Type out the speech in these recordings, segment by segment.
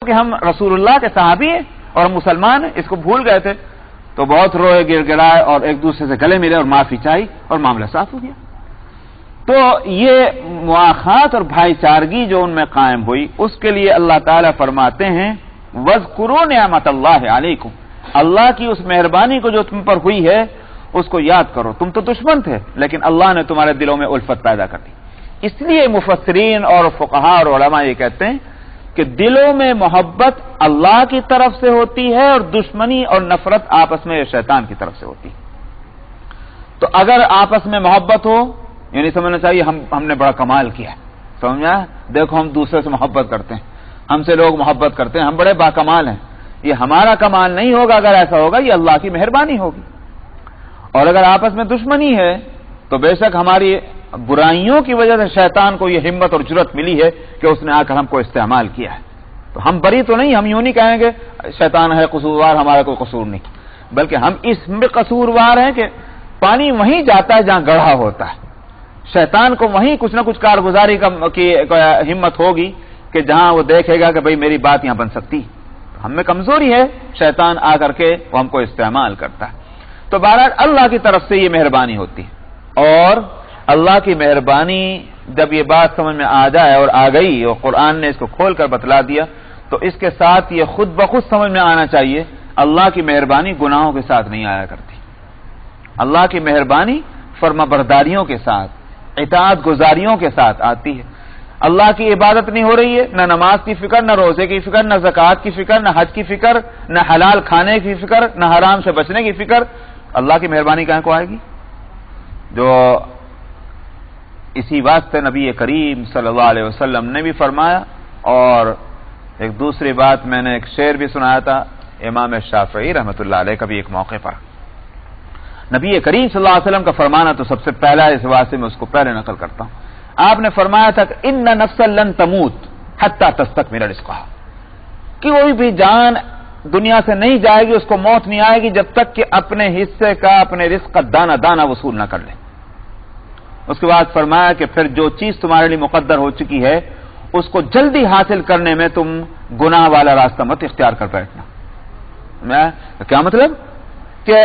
کہ ہم رسول اللہ کے صحابی ہیں اور ہم مسلمان ہیں، اس کو بھول گئے تھے، تو بہت روئے گر گرائے اور ایک دوسرے سے گلے ملے اور معافی چاہی اور معاملہ صاف ہو گیا۔ تو یہ مواخات اور بھائی چارگی جو ان میں قائم ہوئی، اس کے لیے اللہ تعالیٰ فرماتے ہیں وَاذْكُرُوا نِعْمَتَ اللَّهِ عَلَيْكُمْ، اللہ کی اس مہربانی کو جو تم پر ہوئی ہے اس کو یاد کرو۔ تم تو دشمن تھے لیکن اللہ نے تمہارے دلوں میں الفت پیدا کر دی۔ اس لیے مفسرین اور فقہاء اور علماء یہ کہتے ہیں کہ دلوں میں محبت اللہ کی طرف سے ہوتی ہے اور دشمنی اور نفرت آپس میں شیطان کی طرف سے ہوتی ہے۔ تو اگر آپس میں محبت ہو، یعنی سمجھنا چاہیے ہم نے بڑا کمال کیا، سمجھا، دیکھو ہم دوسرے سے محبت کرتے ہیں، ہم سے لوگ محبت کرتے ہیں، ہم بڑے باکمال ہیں، یہ ہمارا کمال نہیں ہوگا، اگر ایسا ہوگا یہ اللہ کی مہربانی ہوگی۔ اور اگر آپس میں دشمنی ہے تو بے شک ہماری برائیوں کی وجہ سے شیطان کو یہ ہمت اور جرأت ملی ہے کہ اس نے آ کر ہم کو استعمال کیا ہے۔ تو ہم بری تو نہیں، ہم یوں نہیں کہیں گے شیطان ہے قصوروار، ہمارا کوئی قصور نہیں، بلکہ ہم اس میں قصوروار ہیں کہ پانی وہیں جاتا ہے جہاں گڑھا ہوتا ہے، شیطان کو وہیں کچھ نہ کچھ کارگزاری کی ہمت ہوگی کہ جہاں وہ دیکھے گا کہ بھئی میری بات یہاں بن سکتی، ہم میں کمزوری ہے، شیطان آ کر کے وہ ہم کو استعمال کرتا ہے۔ تو بہرحال اللہ کی طرف سے یہ مہربانی ہوتی ہے، اور اللہ کی مہربانی جب یہ بات سمجھ میں آ جائے اور آ گئی اور قرآن نے اس کو کھول کر بتلا دیا تو اس کے ساتھ یہ خود بخود سمجھ میں آنا چاہیے اللہ کی مہربانی گناہوں کے ساتھ نہیں آیا کرتی۔ اللہ کی مہربانی فرما برداریوں کے ساتھ، اطاعت گزاریوں کے ساتھ آتی ہے۔ اللہ کی عبادت نہیں ہو رہی ہے، نہ نماز کی فکر، نہ روزے کی فکر، نہ زکوٰۃ کی فکر، نہ حج کی فکر، نہ حلال کھانے کی فکر، نہ حرام سے بچنے کی فکر، اللہ کی مہربانی کہاں کو آئے گی؟ جو اسی واسطے نبی کریم صلی اللہ علیہ وسلم نے بھی فرمایا، اور ایک دوسری بات میں نے ایک شعر بھی سنایا تھا امام شافعی رحمۃ اللہ علیہ کا بھی ایک موقع پر، نبی کریم صلی اللہ علیہ وسلم کا فرمانا تو سب سے پہلا اس واسطے میں اس کو پہلے نقل کرتا ہوں۔ آپ نے فرمایا تھا کہ ان نفسا لن تموت حتی تستکمل رزقها، کہ کوئی بھی جان دنیا سے نہیں جائے گی، اس کو موت نہیں آئے گی جب تک کہ اپنے حصے کا، اپنے رزق کا دانہ دانہ وصول نہ کر لے۔ اس کے بعد فرمایا کہ پھر جو چیز تمہارے لیے مقدر ہو چکی ہے اس کو جلدی حاصل کرنے میں تم گناہ والا راستہ مت اختیار کر بیٹھنا۔ کیا مطلب؟ کہ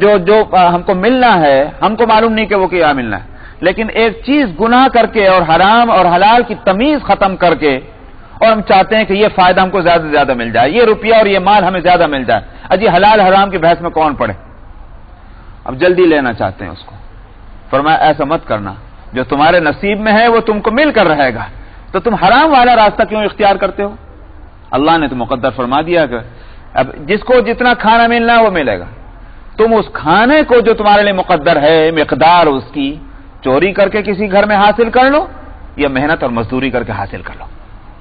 جو ہم کو ملنا ہے ہم کو معلوم نہیں کہ وہ کیا ملنا ہے، لیکن ایک چیز گناہ کر کے اور حرام اور حلال کی تمیز ختم کر کے، اور ہم چاہتے ہیں کہ یہ فائدہ ہم کو زیادہ سے زیادہ مل جائے، یہ روپیہ اور یہ مال ہمیں زیادہ مل جائے، اجی حلال حرام کی بحث میں کون پڑے، اب جلدی لینا چاہتے ہیں اس کو۔ فرمایا ایسا مت کرنا، جو تمہارے نصیب میں ہے وہ تم کو مل کر رہے گا، تو تم حرام والا راستہ کیوں اختیار کرتے ہو؟ اللہ نے تو مقدر فرما دیا کہ اب جس کو جتنا کھانا ملنا ہے وہ ملے گا، تم اس کھانے کو جو تمہارے لیے مقدر ہے مقدار اس کی چوری کر کے کسی گھر میں حاصل کر لو یا محنت اور مزدوری کر کے حاصل کر لو،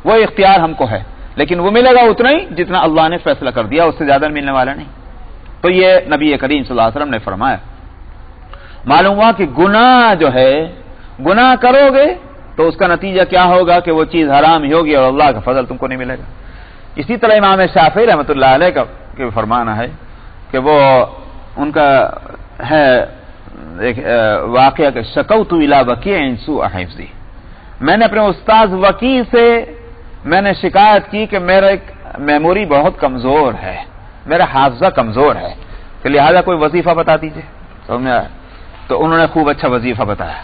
وہ اختیار ہم کو ہے، لیکن وہ ملے گا اتنا ہی جتنا اللہ نے فیصلہ کر دیا، اس سے زیادہ ملنے والا نہیں۔ تو یہ نبی کریم صلی اللہ علیہ وسلم نے فرمایا۔ معلوم ہوا کہ گناہ جو ہے، گناہ کرو گے تو اس کا نتیجہ کیا ہوگا کہ وہ چیز حرام ہی ہوگی اور اللہ کا فضل تم کو نہیں ملے گا۔ اسی طرح امام شافعی رحمۃ اللہ علیہ کا فرمانا ہے کہ وہ ان کا ہے ایک واقعہ کہ شکوت الی وکیع سوء حفظی، میں نے اپنے استاذ وکیع سے میں نے شکایت کی کہ میرا ایک میموری بہت کمزور ہے، میرا حافظہ کمزور ہے، کہ لہذا کوئی وظیفہ بتا دیجئے۔ سمجھ میں آیا؟ تو انہوں نے خوب اچھا وظیفہ بتایا،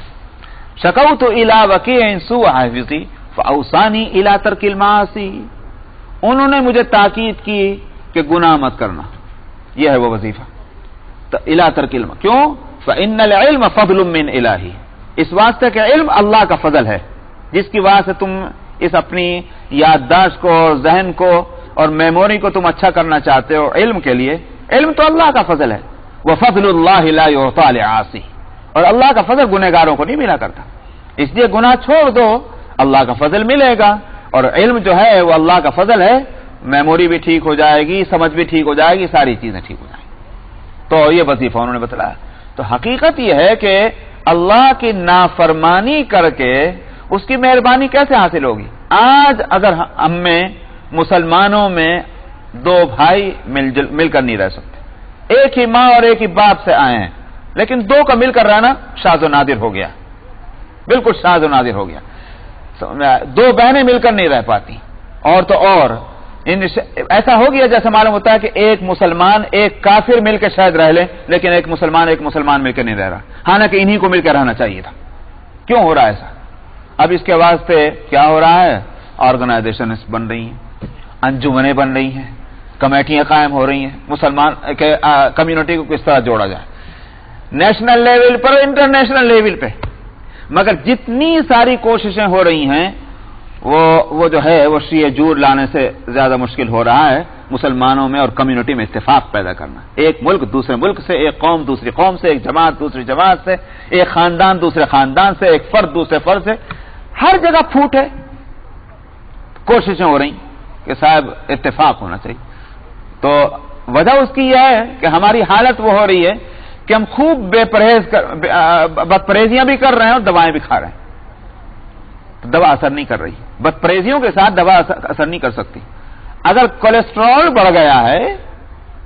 شکوت الی وکیع سوء حفظی فاوصانی الی ترک المعاصی، انہوں نے مجھے تاکید کی کہ گناہ مت کرنا، یہ ہے وہ وظیفہ، الی ترک علم، کیوں؟ فإن العلم فضل من الہی، اس واسطے کہ علم اللہ کا فضل ہے، جس کی وجہ سے تم اس اپنی یادداشت کو اور ذہن کو اور میموری کو تم اچھا کرنا چاہتے ہو علم کے لیے، علم تو اللہ کا فضل ہے، وفضل اللہ لا يعطى لعاصی، اور اللہ کا فضل گنہگاروں کو نہیں ملا کرتا، اس لیے گناہ چھوڑ دو اللہ کا فضل ملے گا، اور علم جو ہے وہ اللہ کا فضل ہے، میموری بھی ٹھیک ہو جائے گی، سمجھ بھی ٹھیک ہو جائے گی، ساری چیزیں ٹھیک ہو جائیں گی۔ تو یہ وظیفہ انہوں نے بتلایا۔ تو حقیقت یہ ہے کہ اللہ کی نافرمانی کر کے اس کی مہربانی کیسے حاصل ہوگی؟ آج اگر ہم میں مسلمانوں میں دو بھائی مل کر نہیں رہ سکتے، ایک ہی ماں اور ایک ہی باپ سے آئے ہیں، لیکن دو کا مل کر رہنا شاذ و نادر ہو گیا، بالکل شاذ و نادر ہو گیا۔ دو بہنیں مل کر نہیں رہ پاتی، اور تو اور ایسا ہو گیا جیسے معلوم ہوتا ہے کہ ایک مسلمان ایک کافر مل کے شاید رہ لیں، لیکن ایک مسلمان مل کے نہیں رہ رہا، حالانکہ انہی کو مل کے رہنا چاہیے تھا۔ کیوں ہو رہا ہے ایسا؟ اب اس کے واسطے کیا ہو رہا ہے؟ آرگنائزیشن بن رہی ہیں، انجمنیں بن رہی ہیں، کمیٹیاں قائم ہو رہی ہیں، مسلمان کمیونٹی کو کس طرح جوڑا جائے، نیشنل لیول پر، انٹرنیشنل لیول پہ۔ مگر جتنی ساری کوششیں ہو رہی ہیں وہ جو ہے وہ شیعہ جور لانے سے زیادہ مشکل ہو رہا ہے مسلمانوں میں اور کمیونٹی میں اتفاق پیدا کرنا۔ ایک ملک دوسرے ملک سے، ایک قوم دوسری قوم سے، ایک جماعت دوسری جماعت سے، ایک خاندان دوسرے خاندان سے، ایک فرد دوسرے فرد سے، ہر جگہ پھوٹ ہے۔ کوششیں ہو رہی کہ صاحب اتفاق ہونا چاہیے، تو وجہ اس کی یہ ہے کہ ہماری حالت وہ ہو رہی ہے کہ ہم خوب بد پرہیزیاں بھی کر رہے ہیں اور دوائیں بھی کھا رہے ہیں، تو دوا اثر نہیں کر رہی۔ بد پرہیزیوں کے ساتھ دوا اثر نہیں کر سکتی۔ اگر کولیسٹرول بڑھ گیا ہے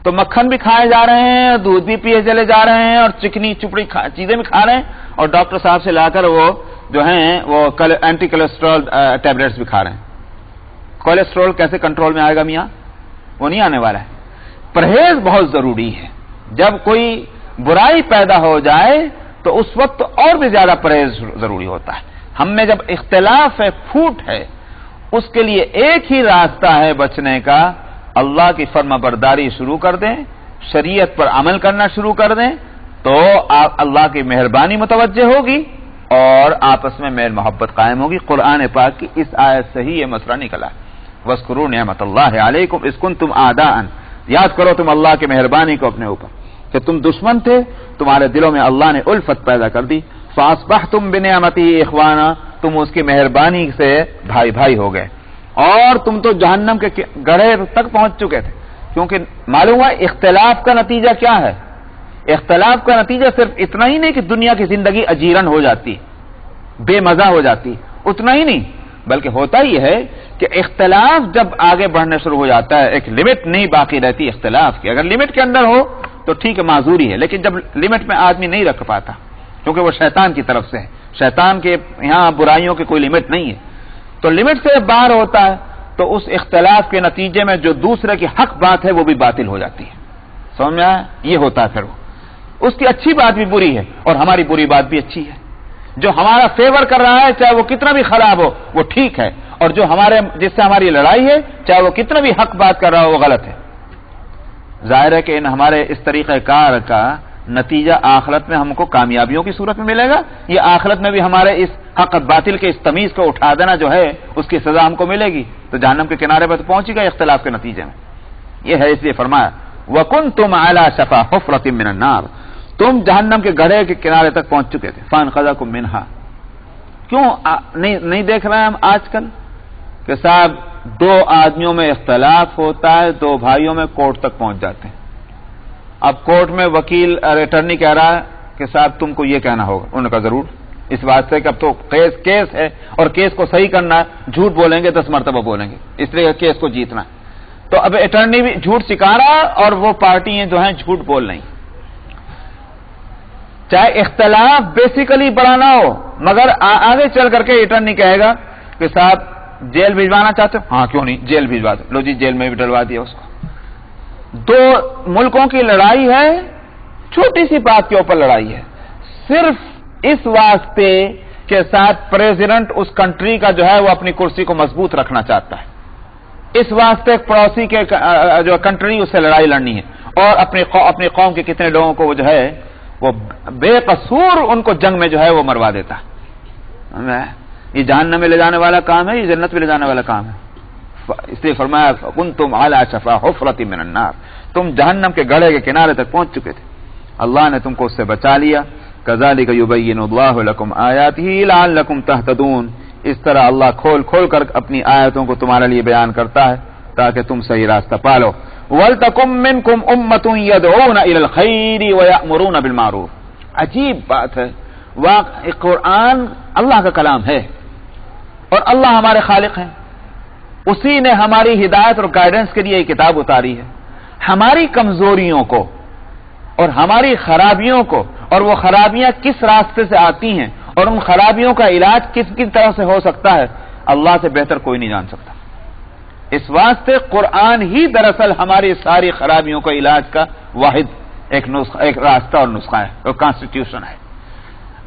تو مکھن بھی کھائے جا رہے ہیں، دودھ بھی پیے چلے جا رہے ہیں، اور چکنی چپڑی چیزیں بھی کھا رہے ہیں، اور ڈاکٹر صاحب سے لا کر وہ جو ہیں وہ اینٹی کولیسٹرول ٹیبلٹس بھی کھا رہے ہیں۔ کولیسٹرول کیسے کنٹرول میں آئے گا میاں؟ وہ نہیں آنے والا ہے۔ پرہیز بہت ضروری ہے۔ جب کوئی برائی پیدا ہو جائے تو اس وقت اور بھی زیادہ پرہیز ضروری ہوتا ہے۔ ہم میں جب اختلاف ہے، پھوٹ ہے، اس کے لیے ایک ہی راستہ ہے بچنے کا، اللہ کی فرما برداری شروع کر دیں، شریعت پر عمل کرنا شروع کر دیں، تو آپ اللہ کی مہربانی متوجہ ہوگی اور آپس میں میل محبت قائم ہوگی۔ قرآن پاک کی اس آیت سے ہی یہ مسئلہ نکلا ہے۔ وَاذْكُرُوا نِعْمَتَ اللَّهِ عَلَيْكُمْ إِذْ كُنْتُمْ أَعْدَاءً، یاد کرو تم اللہ کی مہربانی کو اپنے اوپر کہ تم دشمن تھے، تمہارے دلوں میں اللہ نے الفت پیدا کر دی، فَأَصْبَحْتُمْ بِنِعْمَتِهِ إِخْوَانًا، تم اس کی مہربانی سے بھائی بھائی ہو گئے، اور تم تو جہنم کے گڑھے تک پہنچ چکے تھے۔ کیونکہ معلوم ہے اختلاف کا نتیجہ کیا ہے؟ اختلاف کا نتیجہ صرف اتنا ہی نہیں کہ دنیا کی زندگی اجیرن ہو جاتی، بے مزہ ہو جاتی، اتنا ہی نہیں، بلکہ ہوتا ہی ہے کہ اختلاف جب آگے بڑھنے شروع ہو جاتا ہے، ایک لمٹ نہیں باقی رہتی اختلاف کی۔ اگر لمٹ کے اندر ہو تو ٹھیک ہے، معذوری ہے، لیکن جب لمٹ میں آدمی نہیں رکھ پاتا، کیونکہ وہ شیطان کی طرف سے ہے، شیطان کے یہاں برائیوں کی کوئی لمٹ نہیں ہے، تو لمٹ سے باہر ہوتا ہے، تو اس اختلاف کے نتیجے میں جو دوسرے کی حق بات ہے وہ بھی باطل ہو جاتی ہے۔ سمجھ میں آیا؟ یہ ہوتا ہے پھر وہ اس کی اچھی بات بھی بری ہے اور ہماری بری بات بھی اچھی ہے۔ جو ہمارا فیور کر رہا ہے چاہے وہ کتنا بھی خراب ہو وہ ٹھیک ہے، اور جو جس سے ہماری لڑائی ہے چاہے وہ کتنا بھی حق بات کر رہا ہو وہ غلط ہے۔ ظاہر ہے کہ ان ہمارے اس طریقہ کار کا نتیجہ آخرت میں ہم کو کامیابیوں کی صورت میں ملے گا، یہ آخرت میں بھی ہمارے اس حق باطل کے اس تمیز کو اٹھا دینا جو ہے اس کی سزا ہم کو ملے گی، تو جہنم کے کنارے پر تو پہنچے گا اختلاف کے نتیجے میں۔ یہ ہے، اس لیے فرمایا وَكُنْتُمْ عَلَى شَفَا حُفْرَةٍ مِّنَ النَّارِ، تم جہنم کے گڑھے کے کنارے تک پہنچ چکے تھے، فَانْقَذَكُم مِّنْهَا۔ کیوں نہیں دیکھ رہے ہیں ہم آج کل کہ صاحب دو آدمیوں میں اختلاف ہوتا ہے، دو بھائیوں میں کورٹ تک پہنچ جاتے ہیں، اب کورٹ میں وکیل اور اٹرنی کہہ رہا ہے کہ صاحب تم کو یہ کہنا ہوگا، انہوں نے کہا ضرور، اس بات سے کہ اب تو کیس ہے اور کیس کو صحیح کرنا ہے، جھوٹ بولیں گے 10 مرتبہ بولیں گے، اس لیے کیس کو جیتنا ہے، تو اب اٹرنی بھی جھوٹ سکھا رہا اور وہ پارٹیاں جو ہیں جھوٹ بول رہی، چاہے اختلاف بیسیکلی بڑا نہ ہو، مگر آگے چل کر کے اٹرنی کہے گا کہ صاحب جیل بھجوانا چاہتے ہو؟ ہاں کیوں نہیں، جیل بھجوا دو، لو جی جیل میں بھی ڈلوا دیا اس کو۔ دو ملکوں کی لڑائی ہے، چھوٹی سی بات کے اوپر لڑائی ہے، صرف اس واسطے کے ساتھ پریزیڈنٹ اس کنٹری کا جو ہے وہ اپنی کرسی کو مضبوط رکھنا چاہتا ہے، اس واسطے پڑوسی کے جو کنٹری اس سے لڑائی لڑنی ہے، اور اپنی قوم کے کتنے لوگوں کو وہ جو ہے وہ بے قصور ان کو جنگ میں جو ہے وہ مروا دیتا ہے۔ یہ جہنم میں لے جانے والا کام ہے، یہ جنت میں لے جانے والا کام ہے۔ اس لیے فرمایا كُنْتُمْ عَلَى شَفَا حُفْرَةٍ مِّنَ النَّارِ، تم جہنم کے گڑھے کے کنارے تک پہنچ چکے تھے، اللہ نے تم کو اس سے بچا لیا۔ كَذَلِكَ يُبَيِّنُ اللَّهُ لَكُمْ آيَاتِهِ لَعَلَّكُمْ تَهْتَدُونَ، اس طرح اللہ کھول کھول کر اپنی آیتوں کو تمہارے لیے بیان کرتا ہے تاکہ تم صحیح راستہ پالو۔ وَلْتَكُن مِّنكُمْ أُمَّةٌ يَدْعُونَ إِلَى الْخَيْرِ وَيَأْمُرُونَ بِالْمَعْرُوفِ۔ عجیب بات ہے، واقعی قرآن اللہ کا کلام ہے اور اللہ ہمارے خالق ہیں، اسی نے ہماری ہدایت اور گائیڈنس کے لیے یہ کتاب اتاری ہے، ہماری کمزوریوں کو اور ہماری خرابیوں کو، اور وہ خرابیاں کس راستے سے آتی ہیں اور ان خرابیوں کا علاج کس طرح سے ہو سکتا ہے، اللہ سے بہتر کوئی نہیں جان سکتا۔ اس واسطے قرآن ہی دراصل ہماری ساری خرابیوں کا علاج کا واحد ایک راستہ اور نسخہ ہے اور کانسٹیٹیوشن ہے۔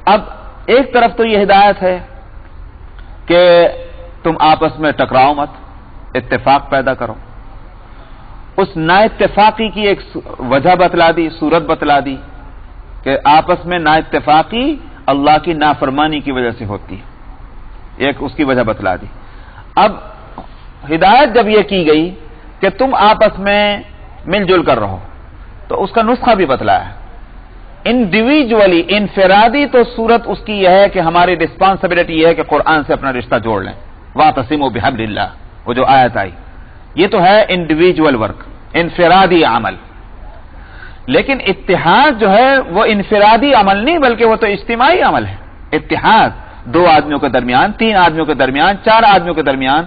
اب ایک طرف تو یہ ہدایت ہے کہ تم آپس میں ٹکراؤ مت، اتفاق پیدا کرو۔ اس نا اتفاقی کی ایک وجہ بتلا دی، صورت بتلا دی کہ آپس میں نا اتفاقی اللہ کی نافرمانی کی وجہ سے ہوتی ہے، ایک اس کی وجہ بتلا دی۔ اب ہدایت جب یہ کی گئی کہ تم آپس میں مل جل کر رہو تو اس کا نسخہ بھی بتلایا ہے۔ انڈیویجولی، انفرادی تو صورت اس کی یہ ہے کہ ہماری ریسپانسبلٹی یہ ہے کہ قرآن سے اپنا رشتہ جوڑ لیں، وَاعْتَصِمُوا بِحَبْلِ اللَّهِ، وہ جو آیت آئی، یہ تو ہے انڈیویجول ورک، انفرادی عمل۔ لیکن اتحاد جو ہے وہ انفرادی عمل نہیں بلکہ وہ تو اجتماعی عمل ہے۔ اتحاد دو آدمیوں کے درمیان، تین آدمیوں کے درمیان، چار آدمیوں کے درمیان،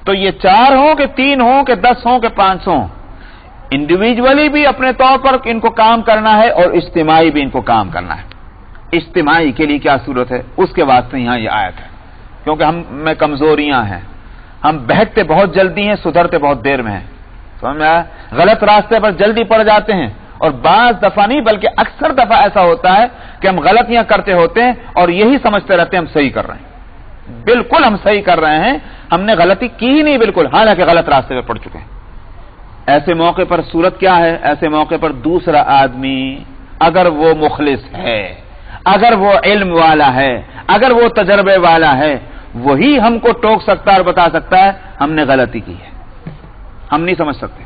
تو یہ چار ہوں کہ تین ہوں کہ 10 ہوں کہ 500 ہوں، انڈیویجولی بھی اپنے طور پر ان کو کام کرنا ہے اور اجتماعی بھی ان کو کام کرنا ہے۔ اجتماعی کے لیے کیا صورت ہے اس کے واسطے یہاں یہ آیت ہے، کیونکہ ہم میں کمزوریاں ہیں، ہم بہتتے بہت جلدی ہیں، سدھرتے بہت دیر میں ہیں، سمجھ میں آیا؟ غلط راستے پر جلدی پڑ جاتے ہیں، اور بعض دفعہ نہیں بلکہ اکثر دفعہ ایسا ہوتا ہے کہ ہم غلطیاں کرتے ہوتے ہیں اور یہی سمجھتے رہتے ہیں ہم صحیح کر رہے ہیں، بالکل ہم صحیح کر رہے ہیں، ہم نے غلطی کی ہی نہیں بالکل، حالانکہ غلط راستے پہ پڑ چکے ہیں۔ ایسے موقع پر صورت کیا ہے؟ ایسے موقع پر دوسرا آدمی اگر وہ مخلص ہے، اگر وہ علم والا ہے، اگر وہ تجربے والا ہے، وہی ہم کو ٹوک سکتا ہے اور بتا سکتا ہے ہم نے غلطی کی ہے، ہم نہیں سمجھ سکتے۔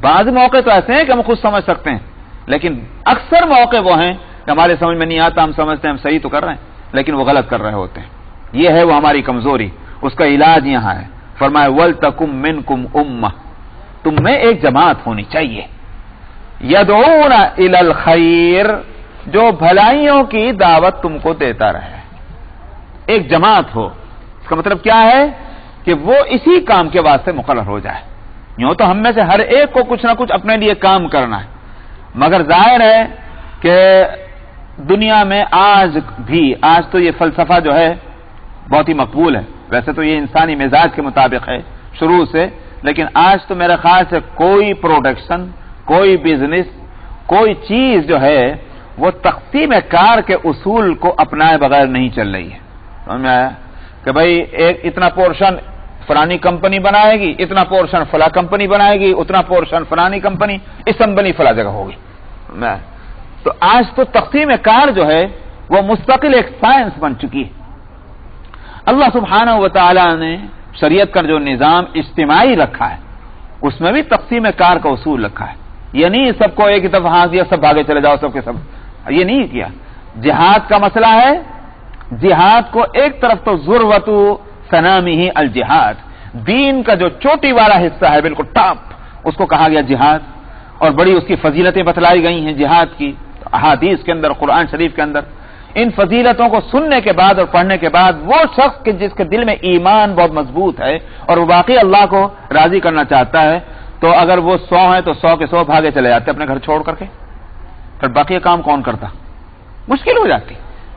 بعض موقع تو ایسے ہیں کہ ہم خود سمجھ سکتے ہیں، لیکن اکثر موقع وہ ہیں کہ ہمارے سمجھ میں نہیں آتا، ہم سمجھتے ہیں ہم صحیح تو کر رہے ہیں لیکن وہ غلط کر رہے ہوتے ہیں۔ یہ ہے وہ ہماری کمزوری، اس کا علاج یہاں ہے۔ فرمایا وَلْتَكُمْ مِنْكُمْ أُمَّةٌ، تم میں ایک جماعت ہونی چاہیے، يَدْعُونَ إِلَى الْخَيْرِ، جو بھلائیوں کی دعوت تم کو دیتا رہے۔ ایک جماعت ہو، اس کا مطلب کیا ہے کہ وہ اسی کام کے واسطے مقرر ہو جائے۔ یوں تو ہم میں سے ہر ایک کو کچھ نہ کچھ اپنے لیے کام کرنا ہے، مگر ظاہر ہے کہ دنیا میں آج تو یہ فلسفہ جو ہے بہت ہی مقبول ہے، ویسے تو یہ انسانی مزاج کے مطابق ہے شروع سے، لیکن آج تو میرے خیال سے کوئی پروڈکشن، کوئی بزنس، کوئی چیز جو ہے وہ تقسیم کار کے اصول کو اپنائے بغیر نہیں چل رہی ہے۔ سمجھ میں آیا کہ بھائی اتنا پورشن فلانی کمپنی بنائے گی، اتنا پورشن فلاں کمپنی بنائے گی، اتنا پورشن فلانی کمپنی، اسمبلی فلاں جگہ ہوگی۔ تو آج تو تقسیم کار جو ہے وہ مستقل ایک سائنس بن چکی ہے۔ اللہ سبحانہ و تعالی نے شریعت کا جو نظام اجتماعی رکھا ہے اس میں بھی تقسیم کار کا اصول رکھا ہے، یہ نہیں سب کو ایک ہی طرف ہاتھ دیا سب بھاگے چلے جاؤ سب کے سب، یہ نہیں کیا۔ جہاد کا مسئلہ ہے، جہاد کو ایک طرف تو ذروۃ سنامہ الجہاد، دین کا جو چوٹی والا حصہ ہے بالکل ٹاپ، اس کو کہا گیا جہاد، اور بڑی اس کی فضیلتیں بتلائی گئی ہیں جہاد کی احادیث کے اندر، قرآن شریف کے اندر۔ ان فضیلتوں کو سننے کے بعد اور پڑھنے کے بعد وہ شخص جس کے دل میں ایمان بہت مضبوط ہے اور وہ باقی اللہ کو راضی کرنا چاہتا ہے، تو اگر وہ 100 ہیں تو 100 کے 100 بھاگے چلے جاتے اپنے گھر چھوڑ کر کے، پھر باقی کام کون کرتا؟ مشکل ہو جاتی۔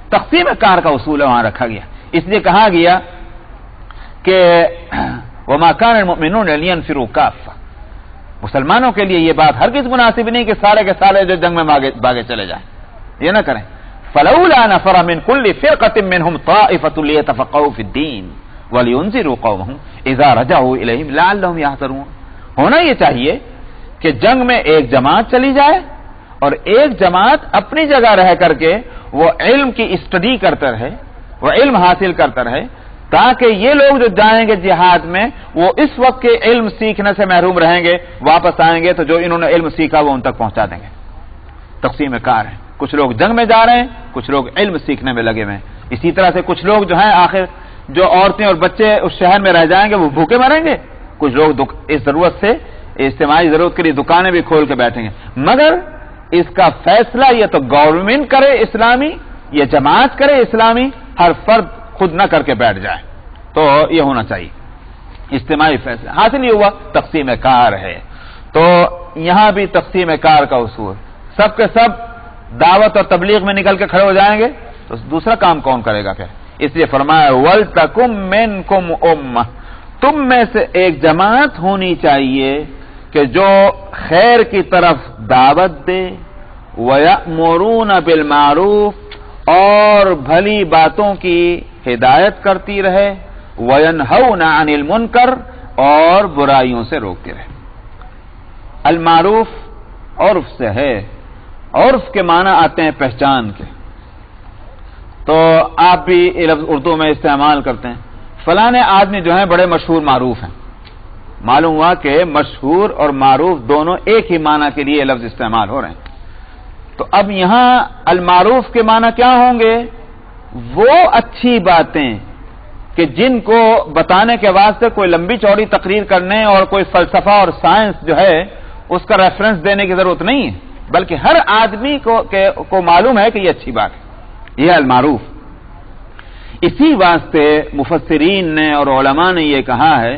تقسیم کار کا اصول وہاں رکھا گیا، اس لیے کہا گیا کہ وَمَا كَانَ الْمُؤْمِنُونَ لِيَنْفِرُوا كَافَّةً، مسلمانوں کے لیے یہ بات ہرگز مناسب نہیں کہ سارے کے سارے جو جنگ میں بھاگے چلے جائیں، یہ نہ کریں۔ فَلَوْلَا نَفَرَ مِنْ كُلِّ فِرْقَةٍ مِّنْهُمْ طَائِفَةٌ لِيَتَفَقَّهُوا فِي الدِّينِ وَلِيُنذِرُوا قَوْمَهُمْ إِذَا رَجَعُوا إِلَيْهِمْ لَعَلَّهُمْ يَحْذَرُونَ۔ ہونا یہ چاہیے کہ جنگ میں ایک جماعت چلی جائے اور ایک جماعت اپنی جگہ رہ کر کے وہ علم کی اسٹڈی کرتا رہے، وہ علم حاصل کرتا رہے، تاکہ یہ لوگ جو جائیں گے جہاد میں وہ اس وقت کے علم سیکھنے سے محروم رہیں گے، واپس آئیں گے تو جو انہوں نے علم سیکھا وہ ان تک پہنچا دیں گے۔ تقسیم کار ہے، کچھ لوگ جنگ میں جا رہے ہیں، کچھ لوگ علم سیکھنے میں لگے ہوئے ہیں۔ اسی طرح سے کچھ لوگ جو ہیں آخر جو عورتیں اور بچے اس شہر میں رہ جائیں گے وہ بھوکے مریں گے، کچھ لوگ اس ضرورت سے اجتماعی ضرورت کے لیے دکانیں بھی کھول کے بیٹھیں گے، مگر اس کا فیصلہ یہ تو گورنمنٹ کرے اسلامی، یہ جماعت کرے اسلامی، ہر فرد خود نہ کر کے بیٹھ جائے، تو یہ ہونا چاہیے اجتماعی فیصلہ۔ حاصل یہ ہوا تقسیم کار ہے، تو یہاں بھی تقسیم کار کا اصول، سب کے سب دعوت اور تبلیغ میں نکل کے کھڑے ہو جائیں گے تو دوسرا کام کون کرے گا پھر؟ اس لیے فرمایا وَلْتَكُمْ مِنْكُمْ أُمَّةٌ، تم میں سے ایک جماعت ہونی چاہیے کہ جو خیر کی طرف دعوت دے، وَيَأْمُرُونَ بِالْمَعْرُوفِ اور بھلی باتوں کی ہدایت کرتی رہے، وَيَنْهَوْنَ عَنِ الْمُنْكَرِ اور برائیوں سے روکتی رہے۔ المعروف عرف سے ہے، عرف کے معنی آتے ہیں پہچان کے، تو آپ بھی یہ لفظ اردو میں استعمال کرتے ہیں، فلاں آدمی جو ہیں بڑے مشہور معروف ہیں، معلوم ہوا کہ مشہور اور معروف دونوں ایک ہی معنی کے لیے لفظ استعمال ہو رہے ہیں۔ تو اب یہاں المعروف کے معنی کیا ہوں گے؟ وہ اچھی باتیں کہ جن کو بتانے کے واسطے کوئی لمبی چوڑی تقریر کرنے اور کوئی فلسفہ اور سائنس جو ہے اس کا ریفرنس دینے کی ضرورت نہیں ہے، بلکہ ہر آدمی کو معلوم ہے کہ یہ اچھی بات ہے، یہ المعروف۔ اسی واسطے مفسرین نے اور علماء نے یہ کہا ہے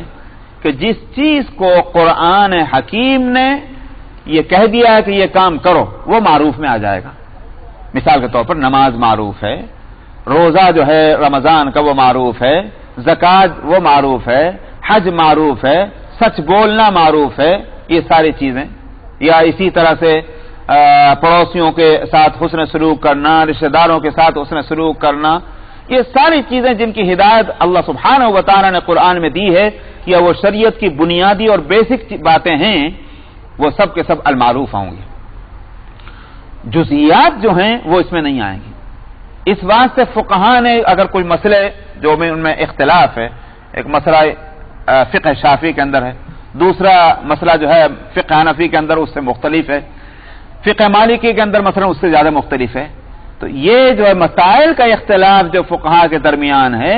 کہ جس چیز کو قرآن حکیم نے یہ کہہ دیا ہے کہ یہ کام کرو، وہ معروف میں آ جائے گا۔ مثال کے طور پر نماز معروف ہے، روزہ جو ہے رمضان کا وہ معروف ہے، زکوٰۃ وہ معروف ہے، حج معروف ہے، سچ بولنا معروف ہے، یہ ساری چیزیں، یا اسی طرح سے پڑوسیوں کے ساتھ حسن سلوک کرنا، رشتہ داروں کے ساتھ حسن سلوک کرنا، یہ ساری چیزیں جن کی ہدایت اللہ سبحانہ و تعالی نے قرآن میں دی ہے، یا وہ شریعت کی بنیادی اور بیسک باتیں ہیں، وہ سب کے سب المعروف ہوں گے۔ جزئیات جو ہیں وہ اس میں نہیں آئیں گی۔ اس واسطے فقہاء نے اگر کوئی مسئلے جو میں ان میں اختلاف ہے، ایک مسئلہ فقہ شافعی کے اندر ہے، دوسرا مسئلہ جو ہے فقہ حنفی کے اندر اس سے مختلف ہے، فقہ مالکی کے اندر مثلا اس سے زیادہ مختلف ہے، تو یہ جو ہے مسائل کا اختلاف جو فقہاء کے درمیان ہے،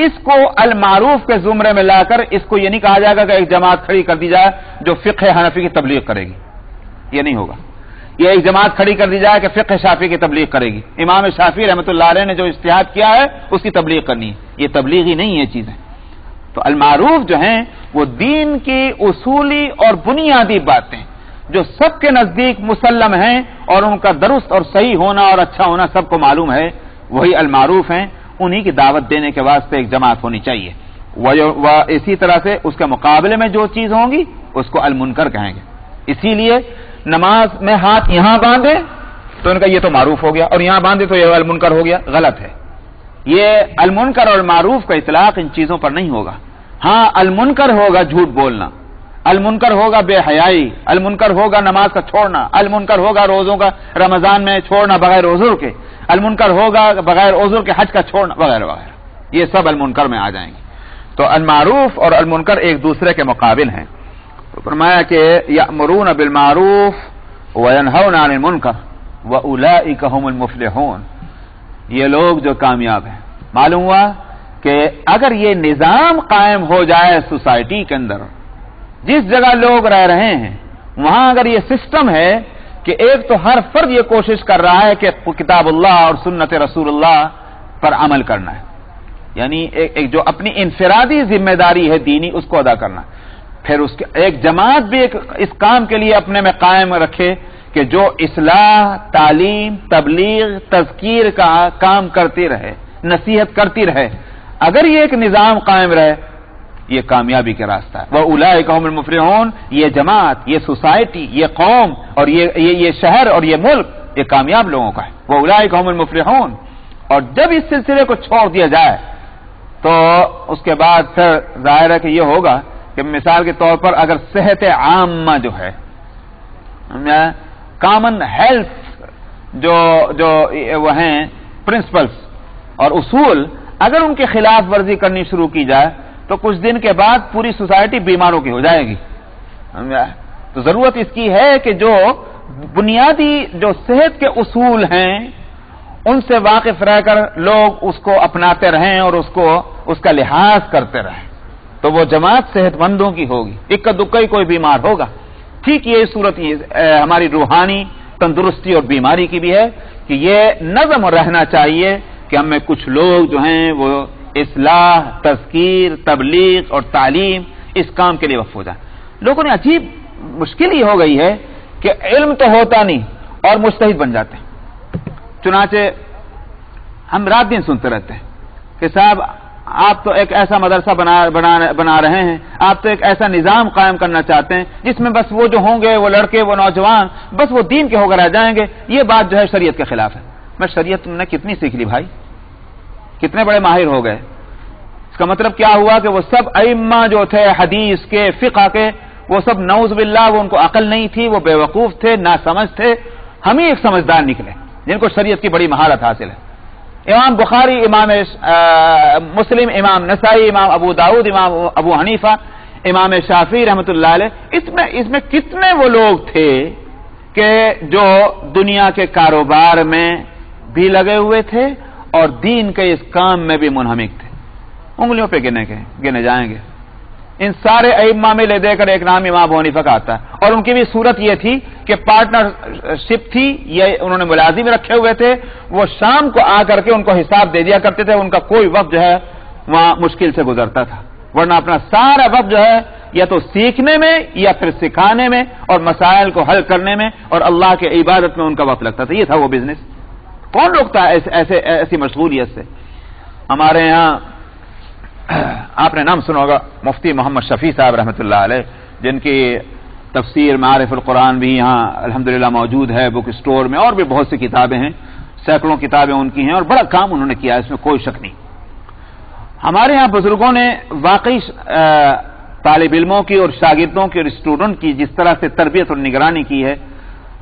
اس کو المعروف کے زمرے میں لا کر اس کو یہ نہیں کہا جائے گا کہ ایک جماعت کھڑی کر دی جائے جو فقہ حنفی کی تبلیغ کرے گی، یہ نہیں ہوگا۔ یہ ایک جماعت کھڑی کر دی جائے کہ فقہ شافعی کی تبلیغ کرے گی، امام شافعی رحمۃ اللہ علیہ نے جو اجتہاد کیا ہے اس کی تبلیغ کرنی ہے، یہ تبلیغی نہیں ہے چیزیں۔ تو المعروف جو ہیں وہ دین کی اصولی اور بنیادی باتیں جو سب کے نزدیک مسلم ہیں اور ان کا درست اور صحیح ہونا اور اچھا ہونا سب کو معلوم ہے، وہی المعروف ہیں، انہی کی دعوت دینے کے واسطے ایک جماعت ہونی چاہیے۔ اسی طرح سے اس کے مقابلے میں جو چیز ہوں گی اس کو المنکر کہیں گے۔ اسی لیے نماز میں ہاتھ یہاں باندھے تو ان کا یہ تو معروف ہو گیا، اور یہاں باندھے تو یہ المنکر ہو گیا، غلط ہے۔ یہ المنکر اور معروف کا اطلاق ان چیزوں پر نہیں ہوگا۔ ہاں المنکر ہوگا جھوٹ بولنا، المنکر ہوگا بے حیائی، المنکر ہوگا نماز کا چھوڑنا، المنکر ہوگا روزوں کا رمضان میں چھوڑنا بغیر عذر کے، المنکر ہوگا بغیر عذر کے حج کا چھوڑنا وغیرہ وغیرہ، یہ سب المنکر میں آ جائیں گے۔ تو المعروف اور المنکر ایک دوسرے کے مقابل ہیں۔ تو فرمایا کہ یأمرون بالمعروف وینہون عن المنکر واولئک هم المفلحون، یہ لوگ جو کامیاب ہیں۔ معلوم ہوا کہ اگر یہ نظام قائم ہو جائے سوسائٹی کے اندر، جس جگہ لوگ رہ رہے ہیں وہاں اگر یہ سسٹم ہے کہ ایک تو ہر فرد یہ کوشش کر رہا ہے کہ کتاب اللہ اور سنت رسول اللہ پر عمل کرنا ہے، یعنی ایک جو اپنی انفرادی ذمہ داری ہے دینی اس کو ادا کرنا، پھر اس کے ایک جماعت بھی اس کام کے لیے اپنے میں قائم رکھے کہ جو اصلاح، تعلیم، تبلیغ، تذکیر کا کام کرتی رہے، نصیحت کرتی رہے، اگر یہ ایک نظام قائم رہے یہ کامیابی کا راستہ ہے۔ وَأُولَٰئِكَ هُمُ الْمُفْلِحُونَ، یہ جماعت، یہ سوسائٹی، یہ قوم اور یہ شہر اور یہ ملک یہ کامیاب لوگوں کا ہے۔ وَأُولَٰئِكَ هُمُ الْمُفْلِحُونَ۔ اور جب اس سلسلے کو چھوڑ دیا جائے تو اس کے بعد پھر ظاہر ہے کہ یہ ہوگا کہ مثال کے طور پر اگر صحت عامہ جو ہے، کامن ہیلتھ جو وہ ہیں پرنسپلز اور اصول، اگر ان کے خلاف ورزی کرنی شروع کی جائے تو کچھ دن کے بعد پوری سوسائٹی بیماروں کی ہو جائے گی۔ تو ضرورت اس کی ہے کہ جو بنیادی جو صحت کے اصول ہیں ان سے واقف رہ کر لوگ اس کو اپناتے رہیں اور اس کا لحاظ کرتے رہیں، تو وہ جماعت صحت مندوں کی ہوگی، اکا دکا ہی کوئی بیمار ہوگا۔ ٹھیک یہ صورت ہماری روحانی تندرستی اور بیماری کی بھی ہے کہ یہ نظم رہنا چاہیے کہ ہم میں کچھ لوگ جو ہیں وہ اصلاح، تذکیر، تبلیغ اور تعلیم اس کام کے لیے وقف ہو جائیں۔ لوگوں نے عجیب مشکل یہ ہو گئی ہے کہ علم تو ہوتا نہیں اور مجتہد بن جاتے ہیں۔ چنانچہ ہم رات دن سنتے رہتے ہیں کہ صاحب آپ تو ایک ایسا مدرسہ بنا رہے ہیں، آپ تو ایک ایسا نظام قائم کرنا چاہتے ہیں جس میں بس وہ جو ہوں گے، وہ لڑکے، وہ نوجوان، بس وہ دین کے ہو کر رہ جائیں گے. یہ بات جو ہے شریعت کے خلاف ہے. میں شریعت تم نے کتنی سیکھ لی بھائی، کتنے بڑے ماہر ہو گئے. اس کا مطلب کیا ہوا کہ وہ سب ائمہ جو تھے حدیث کے، فقہ کے، وہ سب نعوذ باللہ وہ ان کو عقل نہیں تھی، وہ بے وقوف تھے، ناسمجھ تھے. ہم ہی ایک سمجھدار نکلے جن کو شریعت کی بڑی مہارت حاصل ہے. امام بخاری، امام مسلم، امام نسائی، امام ابو داؤد، امام ابو حنیفہ، امام شافعی رحمۃ اللہ علیہ، اس میں کتنے وہ لوگ تھے کہ جو دنیا کے کاروبار میں بھی لگے ہوئے تھے اور دین کے اس کام میں بھی منہمک تھے. انگلیوں پہ گنے جائیں گے. ان سارے ائمہ میں لے دے کر ایک نام امام ابو حنیفہ کا آتا ہے. اور ان کی بھی صورت یہ تھی کہ پارٹنرشپ تھی، یہ انہوں نے ملازم رکھے ہوئے تھے. وہ شام کو آ کر کے ان کو حساب دے دیا کرتے تھے. ان کا کوئی وقت جو ہے وہاں مشکل سے گزرتا تھا، ورنہ اپنا سارا وقت جو ہے یا تو سیکھنے میں یا پھر سکھانے میں اور مسائل کو حل کرنے میں اور اللہ کے عبادت میں ان کا وقت لگتا تھا. یہ تھا وہ بزنس. کون روکتا ہے ایسی مشغولیت سے؟ ہمارے یہاں آپ نے نام سنا ہوگا مفتی محمد شفیع صاحب رحمۃ اللہ علیہ، جن کی تفسیر معارف القرآن بھی یہاں الحمدللہ موجود ہے بک اسٹور میں، اور بھی بہت سی کتابیں ہیں، سینکڑوں کتابیں ان کی ہیں، اور بڑا کام انہوں نے کیا ہے، اس میں کوئی شک نہیں. ہمارے یہاں بزرگوں نے واقعی طالب علموں کی اور شاگردوں کی اور اسٹوڈنٹ کی جس طرح سے تربیت اور نگرانی کی ہے،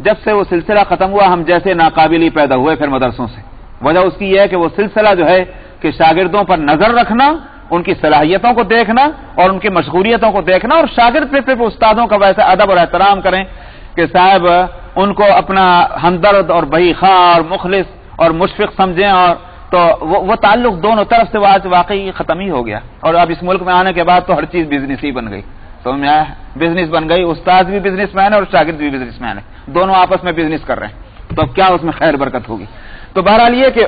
جب سے وہ سلسلہ ختم ہوا ہم جیسے ناقابلی پیدا ہوئے پھر مدرسوں سے. وجہ اس کی یہ ہے کہ وہ سلسلہ جو ہے کہ شاگردوں پر نظر رکھنا، ان کی صلاحیتوں کو دیکھنا اور ان کی مشغولیتوں کو دیکھنا، اور شاگرد پھر استادوں کا ویسا ادب اور احترام کریں کہ صاحب ان کو اپنا ہمدرد اور بہی خواہ اور مخلص اور مشفق سمجھیں. اور تو وہ تعلق دونوں طرف سے آج واقعی ختم ہی ہو گیا. اور اب اس ملک میں آنے کے بعد تو ہر چیز بزنس ہی بن گئی. تو بزنس بن گئی، استاد بھی بزنس مین ہے اور شاگرد بھی بزنس مین ہے، دونوں آپس میں بزنس کر رہے ہیں. تو اب کیا اس میں خیر برکت ہوگی؟ تو بہرحال یہ کہ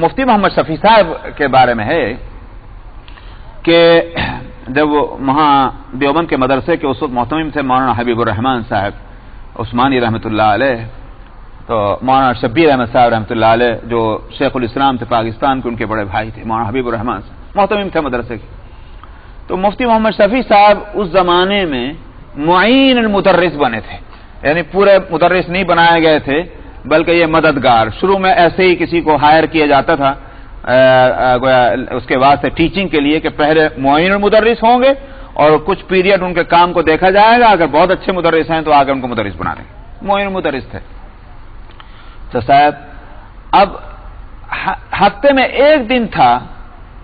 مفتی محمد شفیع صاحب کے بارے میں ہے کہ جب وہ وہاں دیوبند کے مدرسے کے اس وقت محتمم تھے مولانا حبیب الرحمان صاحب عثمانی رحمۃ اللہ علیہ، تو مولانا شبیر احمد صاحب رحمۃ اللہ علیہ جو شیخ الاسلام تھے پاکستان کے، ان کے بڑے بھائی تھے مولانا حبیب الرحمان صاحب، محتمم تھے مدرسے کے. تو مفتی محمد شفیع صاحب اس زمانے میں معین المدرس بنے تھے، یعنی پورے مدرس نہیں بنائے گئے تھے بلکہ یہ مددگار. شروع میں ایسے ہی کسی کو ہائر کیا جاتا تھا اس کے واسطے ٹیچنگ کے لیے کہ پہلے معین المدرس ہوں گے اور کچھ پیریڈ ان کے کام کو دیکھا جائے گا، اگر بہت اچھے مدرس ہیں تو آگے ان کو مدرس بنا دیں گے. معین المدرس تھے. تو صاحب اب ہفتے میں ایک دن تھا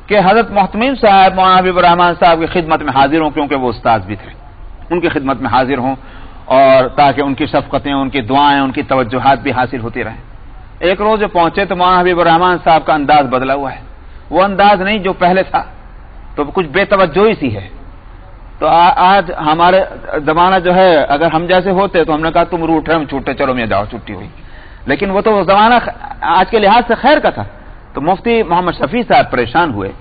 کہ حضرت محتمم صاحب مولانا حبیب الرحمان صاحب کی خدمت میں حاضر ہوں، کیونکہ وہ استاد بھی تھے، ان کی خدمت میں حاضر ہوں اور تاکہ ان کی شفقتیں، ان کی دعائیں، ان کی توجہات بھی حاصل ہوتی رہیں. ایک روز جو پہنچے تو مولانا حبیب الرحمان صاحب کا انداز بدلا ہوا ہے، وہ انداز نہیں جو پہلے تھا، تو کچھ بے توجہی سی ہے. تو آج ہمارے زمانہ جو ہے اگر ہم جیسے ہوتے تو ہم نے کہا تم روٹ ہے، ہم چھوٹے، چلو میں جاؤ چھٹی ہوئی. لیکن وہ تو زمانہ آج کے لحاظ سے خیر کا تھا. تو مفتی محمد شفیع صاحب پریشان ہوئے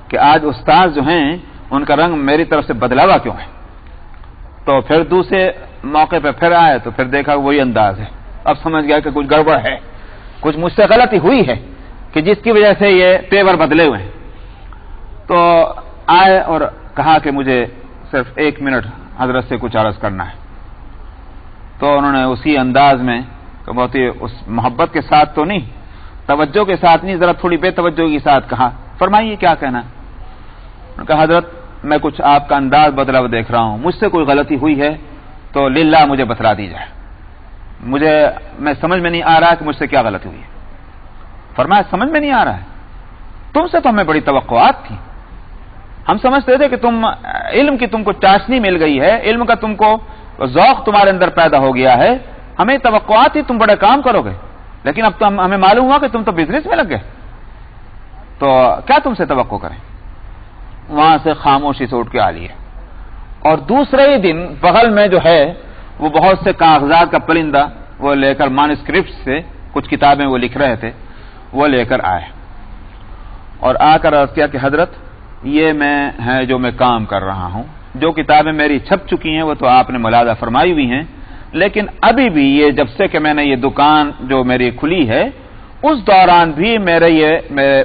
کہ آج استاد جو ہیں ان کا رنگ میری طرف سے بدلا ہوا کیوں ہے. تو پھر دوسرے موقع پہ پھر آئے تو پھر دیکھا وہی انداز ہے. اب سمجھ گیا کہ کچھ گڑبڑ ہے، کچھ مجھ سے غلطی ہوئی ہے کہ جس کی وجہ سے یہ تیور بدلے ہوئے ہیں. تو آئے اور کہا کہ مجھے صرف 1 منٹ حضرت سے کچھ عرض کرنا ہے. تو انہوں نے اسی انداز میں بہت ہی اس محبت کے ساتھ تو نہیں، توجہ کے ساتھ نہیں، ذرا تھوڑی بے توجہ کے ساتھ کہا فرمائیے کیا کہنا ہے. انہوں نے کہا حضرت میں کچھ آپ کا انداز بدلا ہوا دیکھ رہا ہوں، مجھ سے کوئی غلطی ہوئی ہے تو للہ مجھے بتلا دی جائے، میں سمجھ میں نہیں آ رہا کہ مجھ سے کیا غلطی ہوئی ہے. فرمایا سمجھ میں نہیں آ رہا ہے، تم سے تو ہمیں بڑی توقعات تھی، ہم سمجھتے تھے کہ تم علم کی تم کو چاشنی مل گئی ہے، علم کا تم کو ذوق تمہارے اندر پیدا ہو گیا ہے، ہمیں توقعات تھی تم بڑے کام کرو گے، لیکن اب تو ہمیں معلوم ہوا کہ تم تو بزنس میں لگ گئے، تو کیا تم سے توقع کریں. وہاں سے خاموشی سے اٹھ کے آ لیے. اور دوسرے ہی دن بغل میں جو ہے وہ بہت سے کاغذات کا پرندہ وہ لے کر مانuscript سے کچھ کتابیں وہ لکھ رہے تھے، وہ لے کر آئے اور آ کر عرض کیا کہ حضرت یہ ہے جو میں کام کر رہا ہوں، جو کتابیں میری چھپ چکی ہیں وہ تو آپ نے ملاحظہ فرمائی ہوئی ہیں، لیکن ابھی بھی یہ جب سے کہ میں نے یہ دکان جو میری کھلی ہے اس دوران بھی میرے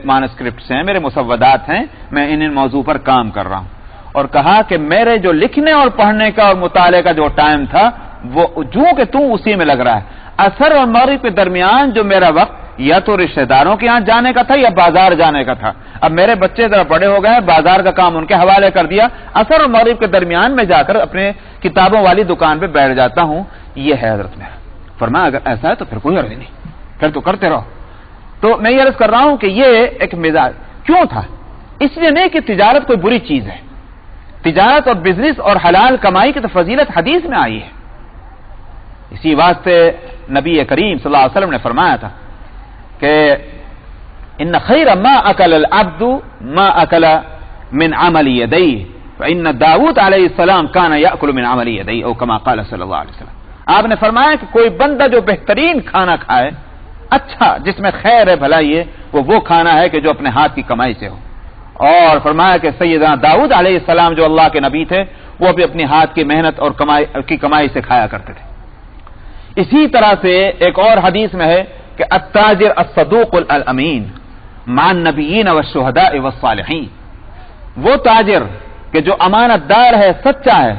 مانسکرپٹس ہیں، میرے مسودات ہیں، میں ان موضوع پر کام کر رہا ہوں. اور کہا کہ میرے جو لکھنے اور پڑھنے کا اور مطالعے کا جو ٹائم تھا وہ جو کہ اسی میں لگ رہا ہے. عصر اور مغرب کے درمیان جو میرا وقت یا تو رشتہ داروں کے یہاں جانے کا تھا یا بازار جانے کا تھا. اب میرے بچے ذرا بڑے ہو گئے، بازار کا کام ان کے حوالے کر دیا. عصر اور مغرب کے درمیان میں جا کر اپنے کتابوں والی دکان پہ بیٹھ جاتا ہوں. یہ ہے حضرت میرا. فرمایا اگر ایسا ہے تو پھر کوئی عرض نہیں، پھر تو کرتے رہو. تو میں یہ عرض کر رہا ہوں کہ یہ ایک مزاج کیوں تھا؟ اس لیے نہیں کہ تجارت کوئی بری چیز ہے. تجارت اور بزنس اور حلال کمائی کی تو فضیلت حدیث میں آئی ہے. اسی واسطے نبی کریم صلی اللہ علیہ وسلم نے فرمایا تھا کہ ان خیر ما اکل العبد ما اکل من عمل یدیہ فان داؤد علیہ السلام کان یاکل من عمل یدیہ او کما قال صلی اللہ علیہ وسلم. آپ نے فرمایا کہ کوئی بندہ جو بہترین کھانا کھائے، اچھا جس میں خیر ہے بھلائی ہے، وہ کھانا ہے کہ جو اپنے ہاتھ کی کمائی سے ہو. اور فرمایا کہ سیدنا داؤد علیہ السلام جو اللہ کے نبی تھے وہ بھی اپنے ہاتھ کی محنت اور کمائی سے کھایا کرتے تھے. اسی طرح سے ایک اور حدیث میں ہے کہ التاجر الصدوق الامین مع النبیین والشہداء والصالحین. وہ تاجر کہ جو امانت دار ہے، سچا ہے،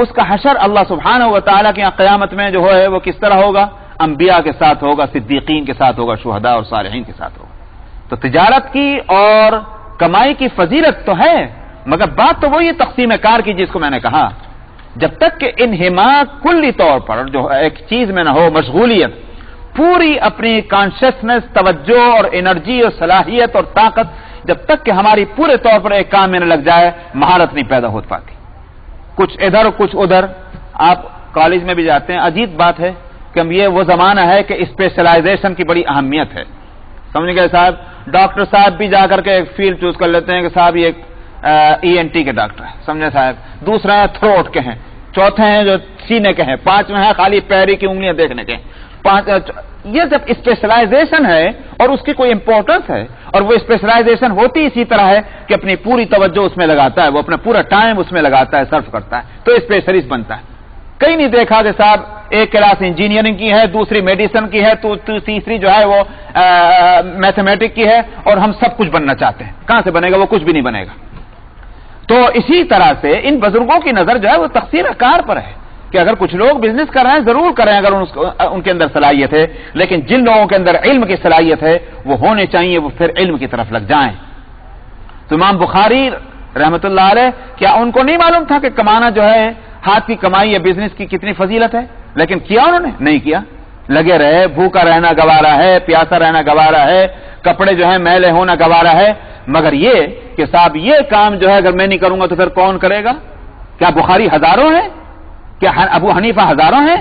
اس کا حشر اللہ سبحانہ و تعالیٰ کے یہاں قیامت میں جو ہے وہ کس طرح ہوگا؟ انبیاء کے ساتھ ہوگا، صدیقین کے ساتھ ہوگا، شہداء اور صالحین کے ساتھ ہوگا. تو تجارت کی اور کمائی کی فضیلت تو ہے، مگر بات تو وہی تقسیم کار کی جس کو میں نے کہا. جب تک کہ انہماک کلی طور پر جو ایک چیز میں نہ ہو، مشغولیت، پوری اپنی کانشسنس، توجہ اور انرجی اور صلاحیت اور طاقت جب تک کہ ہماری پورے طور پر ایک کام میں نہ لگ جائے، مہارت نہیں پیدا ہو پاتی. کچھ ادھر کچھ ادھر. آپ کالج میں بھی جاتے ہیں، عجیب بات ہے کہ یہ وہ زمانہ ہے کہ اسپیشلائزیشن کی بڑی اہمیت ہے. سمجھ گئے صاحب؟ ڈاکٹر صاحب بھی جا کر کے ایک فیلڈ چوز کر لیتے ہیں کہ صاحب یہ ENT کے ڈاکٹر ہیں، سمجھے صاحب. دوسرے ہیں تھروٹ کے ہیں، چوتھے ہیں جو سینے کے ہیں، پانچویں ہیں خالی پیری کی انگلیاں دیکھنے کے. یہ جب اسپیشلائزیشن ہے اور اس کی کوئی امپورٹنس ہے، اور وہ اسپیشلائزیشن ہوتی اسی طرح ہے کہ اپنی پوری توجہ اس میں لگاتا ہے، وہ اپنا پورا ٹائم اس میں لگاتا ہے، صرف کرتا ہے، تو اسپیشلسٹ بنتا ہے. کہیں نہیں دیکھا کہ صاحب ایک کلاس انجینئرنگ کی ہے، دوسری میڈیسن کی ہے، تو تیسری جو ہے وہ میتھمیٹک کی ہے، اور ہم سب کچھ بننا چاہتے ہیں. کہاں سے بنے گا؟ وہ کچھ بھی نہیں بنے گا. تو اسی طرح سے ان بزرگوں کی نظر جو ہے وہ تقصیر کار پر ہے کہ اگر کچھ لوگ بزنس کر رہے ہیں ضرور کریں اگر ان کے اندر صلاحیت ہے، لیکن جن لوگوں کے اندر علم کی صلاحیت ہے وہ ہونے چاہیے، وہ پھر علم کی طرف لگ جائیں. تو امام بخاری رحمۃ اللہ علیہ، کیا ان کو نہیں معلوم تھا کہ کمانا جو ہے ہاتھ کی کمائی یا بزنس کی کتنی فضیلت ہے؟ لیکن کیا انہوں نے؟ نہیں کیا. لگے رہے. بھوکا رہنا گوارا ہے، پیاسا رہنا گوارا ہے، کپڑے جو ہے میلے ہونا گوارا ہے، مگر یہ کہ صاحب یہ کام جو ہے اگر میں نہیں کروں گا تو پھر کون کرے گا؟ کیا بخاری ہزاروں ہیں؟ کیا ابو حنیفہ ہزاروں ہیں؟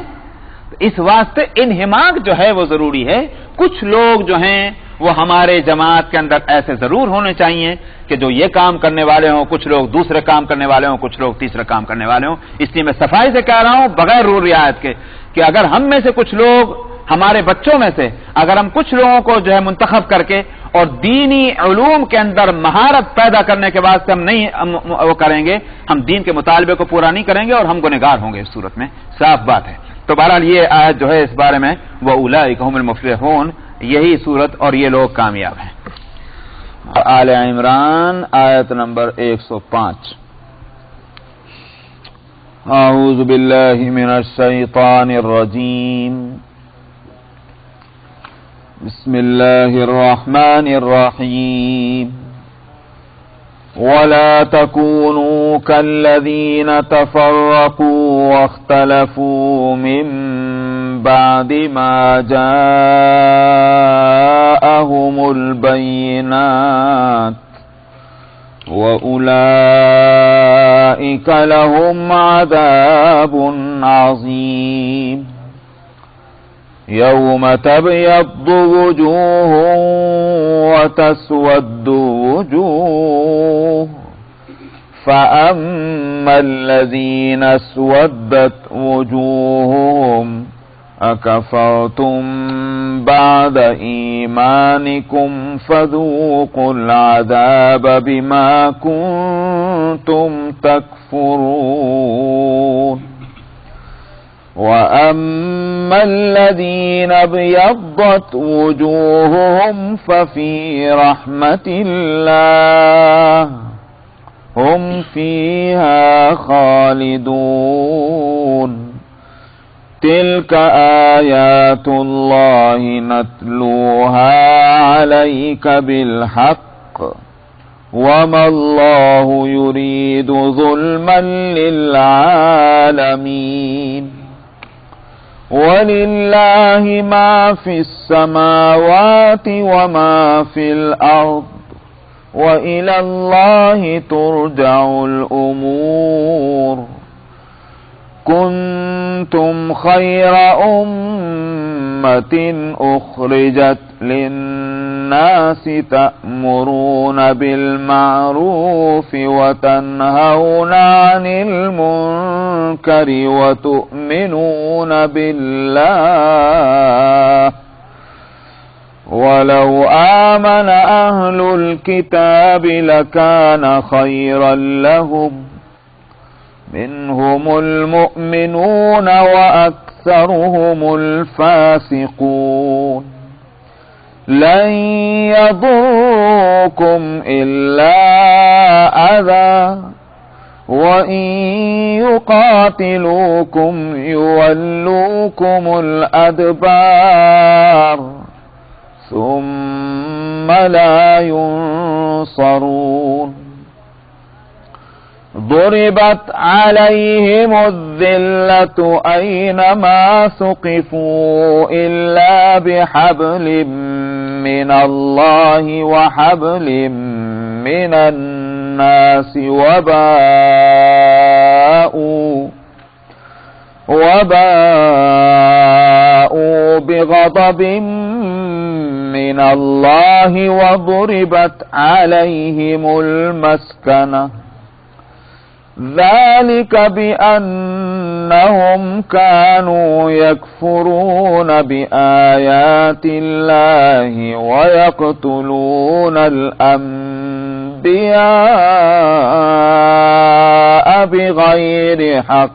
اس واسطے انہماک جو ہے وہ ضروری ہے. کچھ لوگ جو ہیں وہ ہمارے جماعت کے اندر ایسے ضرور ہونے چاہیے کہ جو یہ کام کرنے والے ہوں، کچھ لوگ دوسرے کام کرنے والے ہوں، کچھ لوگ تیسرے کام کرنے والے ہوں. اس لیے میں صفائی سے کہہ رہا ہوں بغیر رول رعایت کے کہ اگر ہم میں سے کچھ لوگ، ہمارے بچوں میں سے اگر ہم کچھ لوگوں کو جو ہے منتخب کر کے اور دینی علوم کے اندر مہارت پیدا کرنے کے واسطے ہم نہیں وہ کریں گے، ہم دین کے مطالبے کو پورا نہیں کریں گے اور ہم گنہگار ہوں گے. اس صورت میں صاف بات ہے. تو بہرحال یہ آیت جو ہے اس بارے میں وَأُولَٰئِكَ هُمُ الْمُفْلِحُونَ، یہی صورت اور یہ لوگ کامیاب ہیں. آل عمران آیت نمبر 105. اعوذ باللہ من الشیطان الرجیم، بسم اللہ الرحمن الرحیم. ولا تكونوا كالذين تفرقوا واختلفوا من بعد ما جاءهم البينات وأولئك لهم عذاب عظيم. يوم تبيض وجوه وتسود وجوه فأما الذين اسودت وجوههم أكفرتم بعد إيمانكم فذوقوا العذاب بما كنتم تكفرون. وأما فأما الذين ابيضت وجوههم ففي رحمة الله هم فيها خالدون تلك آيات الله نتلوها عليك بالحق وما الله يريد ظلما للعالمين ولله ما في السماوات وما في الأرض وإلى الله ترجع الأمور كنتم خير أمة أخرجت للناس تأمرون بالمعروف وتنهون عن المنكر وتؤمنون بالله ولو آمن أهل الكتاب لكان خيرا لهم منهم المؤمنون وأكثرهم الفاسقون لن يضركم إلا أذى وإن يقاتلوكم يولوكم الأدبار ثم لا ينصرون ضربت عليهم الذلة أينما ثقفوا إلا بحبل من الله وحبل من الناس وباءوا بغضب من الله وضربت عليهم المسكنة ذلك بأنهم كانوا يكفرون بآيات الله ويقتلون الأنبياء بغير حق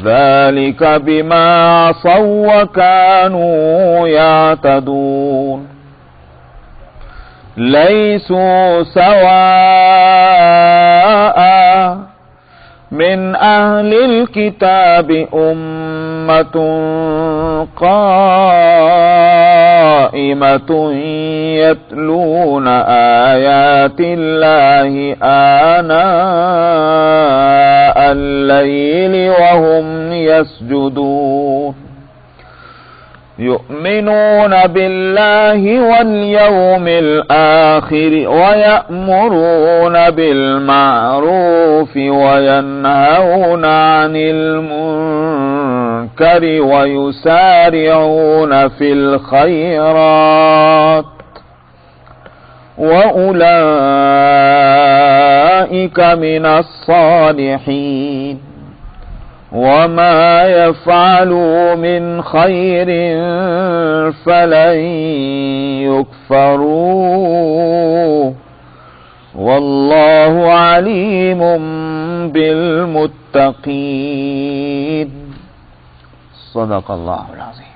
ذلك بما عصوا وكانوا يعتدون ليسوا سواء من أهل الكتاب أمة قائمة يتلون آيات الله آناء الليل وهم يسجدون يؤمنون بالله واليوم الآخر ويأمرون بالمعروف وينهون عن المنكر ويسارعون في الخيرات وأولئك من الصالحين وما يفعلوا من خير فلن يكفروه والله عليم بالمتقين صدق الله العظيم.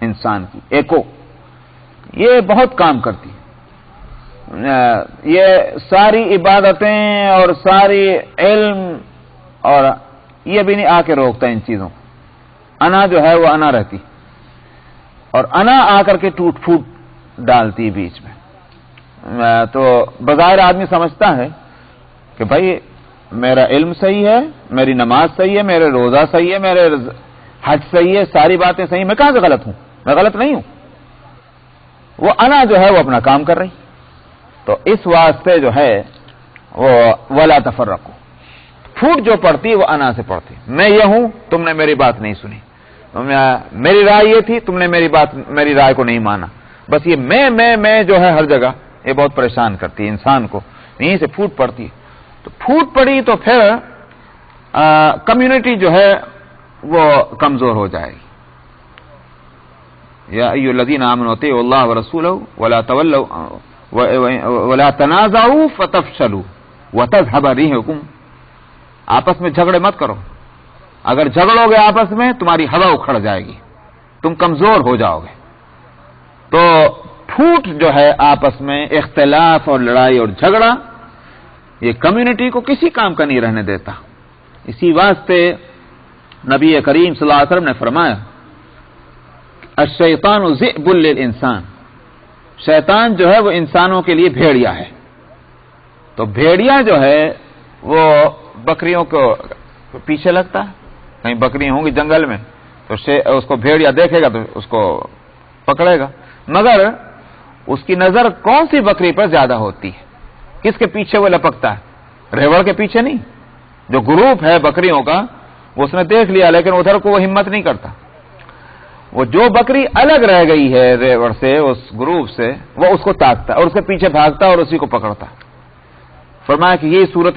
انسان کی ایکو، یہ بہت کام کرتی ہے۔ یہ ساری عبادتیں اور ساری علم اور یہ بھی نہیں آ کے روکتا ان چیزوں کو۔ انا جو ہے وہ انا رہتی، اور انا آ کر کے ٹوٹ پھوٹ ڈالتی بیچ میں۔ تو بظاہر آدمی سمجھتا ہے کہ بھائی میرا علم صحیح ہے، میری نماز صحیح ہے، میرے روزہ صحیح ہے، میرے حج صحیح ہے، ساری باتیں صحیح، میں کہاں سے غلط ہوں؟ میں غلط نہیں ہوں۔ وہ انا جو ہے وہ اپنا کام کر رہی۔ تو اس واسطے جو ہے وہ ولا تفرقوا، پھوٹ جو پڑتی وہ انا سے پڑتی۔ میں یہ ہوں، تم نے میری بات نہیں سنی، میری رائے یہ تھی، تم نے میری رائے کو نہیں مانا۔ بس یہ میں جو ہے ہر جگہ یہ بہت پریشان کرتی ہے انسان کو، یہیں سے پھوٹ پڑتی ہے۔ تو پھوٹ پڑی تو پھر کمیونٹی جو ہے وہ کمزور ہو جائے گی۔ یا ایھا الذین آمنوا اطیعوا اللہ ورسولہ ولا تنازعوا فتفشلوا وتذهب ريحكم۔ آپس میں جھگڑے مت کرو، اگر جھگڑو گے آپس میں تمہاری ہوا اکھڑ جائے گی، تم کمزور ہو جاؤ گے۔ تو پھوٹ جو ہے آپس میں اختلاف اور لڑائی اور جھگڑا، یہ کمیونٹی کو کسی کام کا نہیں رہنے دیتا۔ اسی واسطے نبی کریم صلی اللہ علیہ وسلم نے فرمایا الشیطان ذئب للانسان، شیطان جو ہے وہ انسانوں کے لیے بھیڑیا ہے۔ تو بھیڑیا جو ہے وہ بکریوں کو پیچھے لگتا ہے، کہیں بکری ہوں گی جنگل میں تو اس کو بھیڑیا دیکھے گا تو اس کو پکڑے گا، مگر اس کی نظر کون سی بکری پر زیادہ ہوتی ہے، کس کے پیچھے وہ لپکتا ہے؟ ریوڑ کے پیچھے نہیں۔ جو گروپ ہے بکریوں کا وہ اس نے دیکھ لیا، لیکن ادھر کو وہ ہمت نہیں کرتا۔ وہ جو بکری الگ رہ گئی ہے ریوڑ سے، اس گروپ سے، وہ اس کو تاکتا ہے اور اس کے پیچھے بھاگتا ہے اور اسی کو پکڑتا ہے۔ فرمایا کہ یہ صورت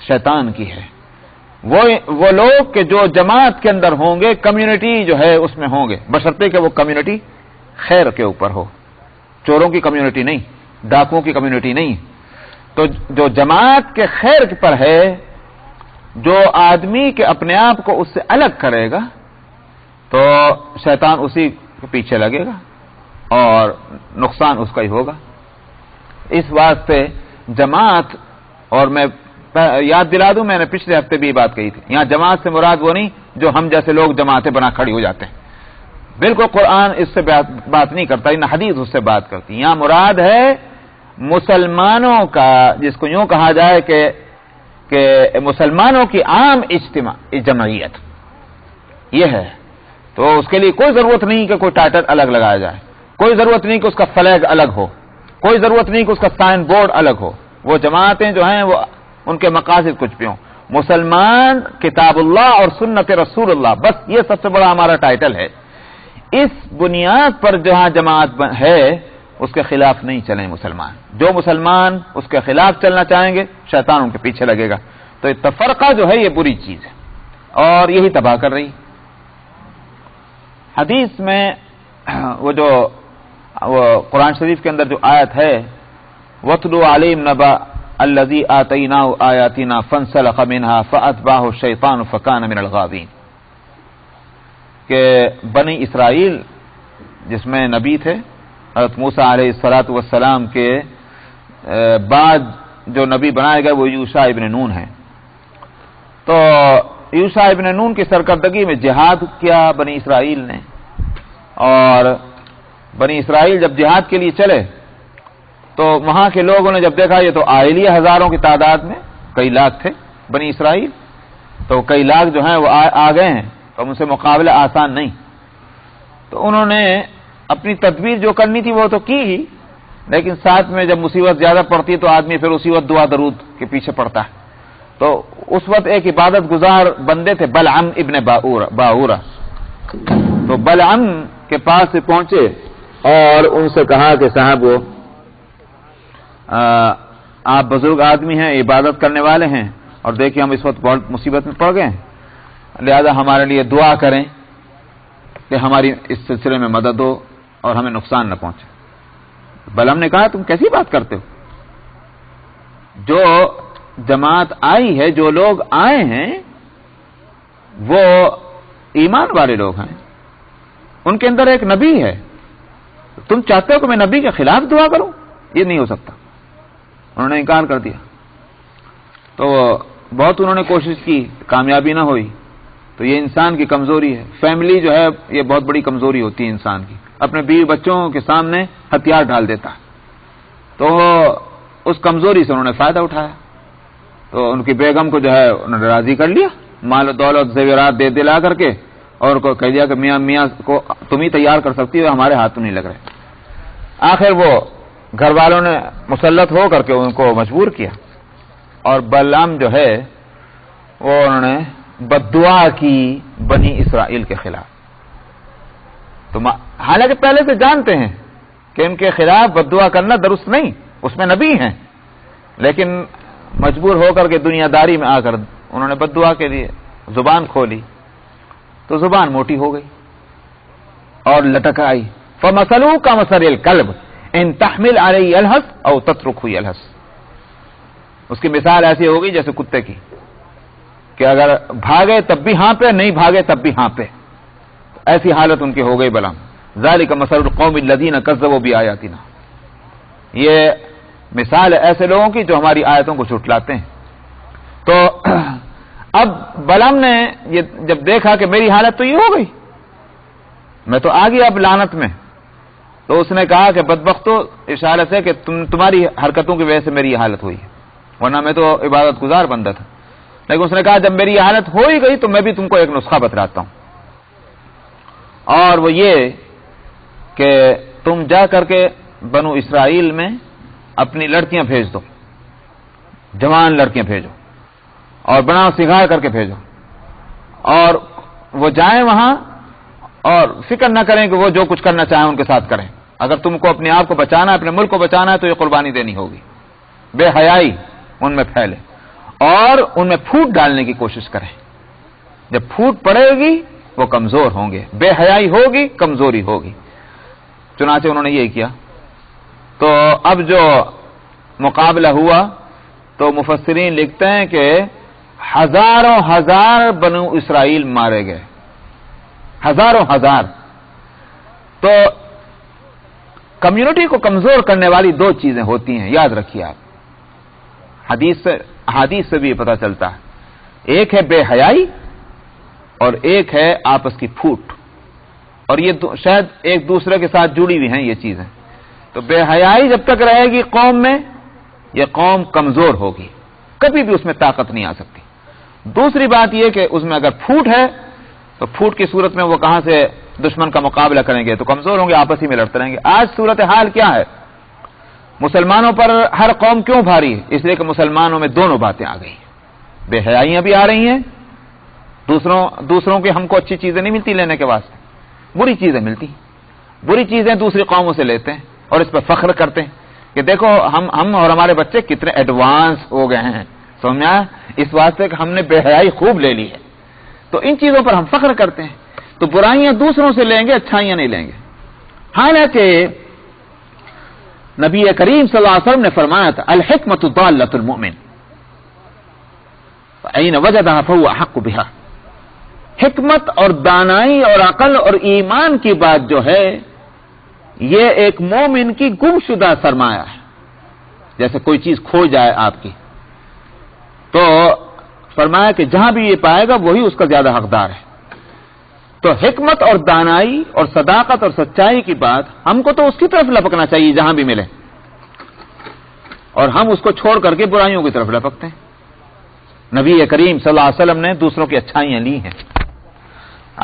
شیطان کی ہے۔ وہ لوگ کہ جو جماعت کے اندر ہوں گے، کمیونٹی جو ہے اس میں ہوں گے، بشرطے کہ وہ کمیونٹی خیر کے اوپر ہو، چوروں کی کمیونٹی نہیں، ڈاکوؤں کی کمیونٹی نہیں۔ تو جو جماعت کے خیر پر ہے، جو آدمی کے اپنے آپ کو اس سے الگ کرے گا، تو شیطان اسی کے پیچھے لگے گا اور نقصان اس کا ہی ہوگا۔ اس واسطے جماعت، اور میں یاد دلا دوں، میں نے پچھلے ہفتے بھی بات کہی تھی، یہاں جماعت سے مراد وہ نہیں جو ہم جیسے لوگ جماعتیں بنا کھڑی ہو جاتے ہیں، بالکل قرآن اس سے بات نہیں کرتا، نہ حدیث اس سے بات کرتی۔ یہاں مراد ہے مسلمانوں کا، جس کو یوں کہا جائے کہ مسلمانوں کی عام جمعیت یہ ہے۔ تو اس کے لیے کوئی ضرورت نہیں کہ کوئی ٹائٹل الگ لگایا جائے، کوئی ضرورت نہیں کہ اس کا فلیگ الگ ہو، کوئی ضرورت نہیں کہ اس کا سائن بورڈ الگ ہو۔ وہ جماعتیں جو ہیں وہ ان کے مقاصد کچھ بھی ہوں، مسلمان کتاب اللہ اور سنت رسول اللہ، بس یہ سب سے بڑا ہمارا ٹائٹل ہے۔ اس بنیاد پر جہاں جماعت ہے اس کے خلاف نہیں چلیں مسلمان۔ جو مسلمان اس کے خلاف چلنا چاہیں گے شیطان ان کے پیچھے لگے گا۔ تو یہ تفرقہ جو ہے یہ بری چیز ہے اور یہی تباہ کر رہی۔ حدیث میں وہ قرآن شریف کے اندر جو آیت ہے وَاتْلُ عَلَيْهِمْ نَبَأَ الَّذِي آتَيْنَاهُ آيَاتِنَا فَانسَلَخَ مِنْهَا فَأَتْبَعَهُ الشَّيْطَانُ فَكَانَ مِنَ الْغَاوِينَ، کہ بنی اسرائیل جس میں نبی تھے، حضرت موسیٰ علیہ السلام کے بعد جو نبی بنائے گئے وہ یوشع ابن نون ہیں۔ تو یوشع ابن نون کی سرکردگی میں جہاد کیا بنی اسرائیل نے، اور بنی اسرائیل جب جہاد کے لیے چلے تو وہاں کے لوگوں نے جب دیکھا یہ تو آئلیہ ہزاروں کی تعداد میں، کئی لاکھ تھے بنی اسرائیل، تو کئی لاکھ جو ہیں وہ آ گئے ہیں، تو ان سے مقابلہ آسان نہیں۔ تو انہوں نے اپنی تدبیر جو کرنی تھی وہ تو کی ہی، لیکن ساتھ میں جب مصیبت زیادہ پڑتی ہے تو آدمی پھر اسی وقت دعا درود کے پیچھے پڑتا ہے۔ تو اس وقت ایک عبادت گزار بندے تھے بلعم ابن باورہ، تو بلعم کے پاس سے پہنچے اور ان سے کہا کہ صاحب وہ آپ بزرگ آدمی ہیں، عبادت کرنے والے ہیں، اور دیکھیں ہم اس وقت بہت مصیبت میں پڑ گئے ہیں، لہذا ہمارے لیے دعا کریں کہ ہماری اس سلسلے میں مدد ہو اور ہمیں نقصان نہ پہنچے۔ بلعم نے کہا تم کیسی بات کرتے ہو؟ جو جماعت آئی ہے، جو لوگ آئے ہیں وہ ایمان والے لوگ ہیں، ان کے اندر ایک نبی ہے، تم چاہتے ہو کہ میں نبی کے خلاف دعا کروں؟ یہ نہیں ہو سکتا، انہوں نے انکار کر دیا۔ تو بہت انہوں نے کوشش کی، کامیابی نہ ہوئی۔ تو یہ انسان کی کمزوری ہے، فیملی جو ہے یہ بہت بڑی کمزوری ہوتی ہے انسان کی، اپنے بیوی بچوں کے سامنے ہتھیار ڈال دیتا ہے۔ تو اس کمزوری سے انہوں نے فائدہ اٹھایا، تو ان کی بیگم کو جو ہے انہوں نے راضی کر لیا، مال و دولت زیورات دے دلا کر کے، اور کو کہہ دیا کہ میاں کو تم ہی تیار کر سکتی ہو، ہمارے ہاتھ نہیں لگ رہے۔ آخر وہ گھر والوں نے مسلط ہو کر کے ان کو مجبور کیا، اور بلعام جو ہے وہ انہوں نے بددعا کی بنی اسرائیل کے خلاف۔ تو حالانکہ پہلے سے جانتے ہیں کہ ان کے خلاف بددعا کرنا درست نہیں، اس میں نبی ہیں، لیکن مجبور ہو کر کے دنیا داری میں آ کر انہوں نے بددعا کے لیے زبان کھولی، تو زبان موٹی ہو گئی اور لٹک آئی۔ فَمَثَلُهُ كَمَثَلِ الْكَلْبِ إِن تَحْمِلْ عَلَيْهِ يَلْهَثْ أَوْ تَتْرُكْهُ يَلْهَثْ۔ اس کی مثال ایسی ہوگی جیسے کتے کی، کہ اگر بھاگے تب بھی ہاں پہ، نہیں بھاگے تب بھی ہاں پہ، ایسی حالت ان کی ہو گئی بلعام۔ ذَلِكَ مَثَلُ الْقَوْمِ الَّذِينَ كَذَّبُوا بِآيَاتِنَا، یہ مثال ہے ایسے لوگوں کی جو ہماری آیتوں کو جھٹلاتے ہیں۔ تو اب بلعام نے یہ جب دیکھا کہ میری حالت تو یہ ہو گئی، میں تو آ گیا اب لعنت میں، تو اس نے کہا کہ بدبختو، اشارہ سے کہ تمہاری حرکتوں کی وجہ سے میری یہ حالت ہوئی ہے، ورنہ میں تو عبادت گزار بندہ تھا۔ لیکن اس نے کہا جب میری یہ حالت ہو ہی گئی تو میں بھی تم کو ایک نسخہ بتلاتا ہوں، اور وہ یہ کہ تم جا کر کے بنو اسرائیل میں اپنی لڑکیاں بھیج دو، جوان لڑکیاں بھیجو، اور بنا سنگھار کر کے بھیجو، اور وہ جائیں وہاں اور فکر نہ کریں کہ وہ جو کچھ کرنا چاہیں ان کے ساتھ کریں۔ اگر تم کو اپنے آپ کو بچانا ہے، اپنے ملک کو بچانا ہے، تو یہ قربانی دینی ہوگی۔ بے حیائی ان میں پھیلے اور ان میں پھوٹ ڈالنے کی کوشش کریں، جب پھوٹ پڑے گی وہ کمزور ہوں گے، بے حیائی ہوگی کمزوری ہوگی۔ چنانچہ انہوں نے یہی کیا۔ تو اب جو مقابلہ ہوا تو مفسرین لکھتے ہیں کہ ہزاروں ہزار بنو اسرائیل مارے گئے، ہزاروں ہزار۔ تو کمیونٹی کو کمزور کرنے والی دو چیزیں ہوتی ہیں، یاد رکھیے آپ، حدیث سے بھی یہ پتہ چلتا ہے، ایک ہے بے حیائی اور ایک ہے آپس کی پھوٹ، اور یہ شاید ایک دوسرے کے ساتھ جڑی ہوئی ہیں یہ چیزیں۔ تو بے حیائی جب تک رہے گی قوم میں، یہ قوم کمزور ہوگی، کبھی بھی اس میں طاقت نہیں آ سکتی۔ دوسری بات یہ کہ اس میں اگر پھوٹ ہے تو پھوٹ کی صورت میں وہ کہاں سے دشمن کا مقابلہ کریں گے، تو کمزور ہوں گے، آپس ہی میں لڑتے رہیں گے۔ آج صورتحال کیا ہے، مسلمانوں پر ہر قوم کیوں بھاری ہے؟ اس لیے کہ مسلمانوں میں دونوں باتیں آ گئی ہیں، بے حیائیاں بھی آ رہی ہیں، دوسروں کی ہم کو اچھی چیزیں نہیں ملتی لینے کے واسطے، بری چیزیں ملتی، بری چیزیں دوسری قوموں سے لیتے ہیں اور اس پہ فخر کرتے ہیں کہ دیکھو ہم اور ہمارے بچے کتنے ایڈوانس ہو گئے ہیں، سمجھا؟ اس واسطے کہ ہم نے بے حیائی خوب لے لی ہے، تو ان چیزوں پر ہم فخر کرتے ہیں۔ تو برائیاں دوسروں سے لیں گے، اچھائیاں نہیں لیں گے۔ حالانکہ نبی کریم صلی اللہ علیہ وسلم نے فرمایا تھا الحکمت ضالۃ المؤمن فأین وجدها فهو احق بها، حکمت اور دانائی اور عقل اور ایمان کی بات جو ہے یہ ایک مومن کی گمشدہ سرمایہ ہے۔ جیسے کوئی چیز کھو جائے آپ کی، تو فرمایا کہ جہاں بھی یہ پائے گا وہی اس کا زیادہ حقدار ہے۔ تو حکمت اور دانائی اور صداقت اور سچائی کی بات ہم کو تو اس کی طرف لپکنا چاہیے جہاں بھی ملے، اور ہم اس کو چھوڑ کر کے برائیوں کی طرف لپکتے ہیں۔ نبی کریم صلی اللہ علیہ وسلم نے دوسروں کی اچھائیاں لی ہیں۔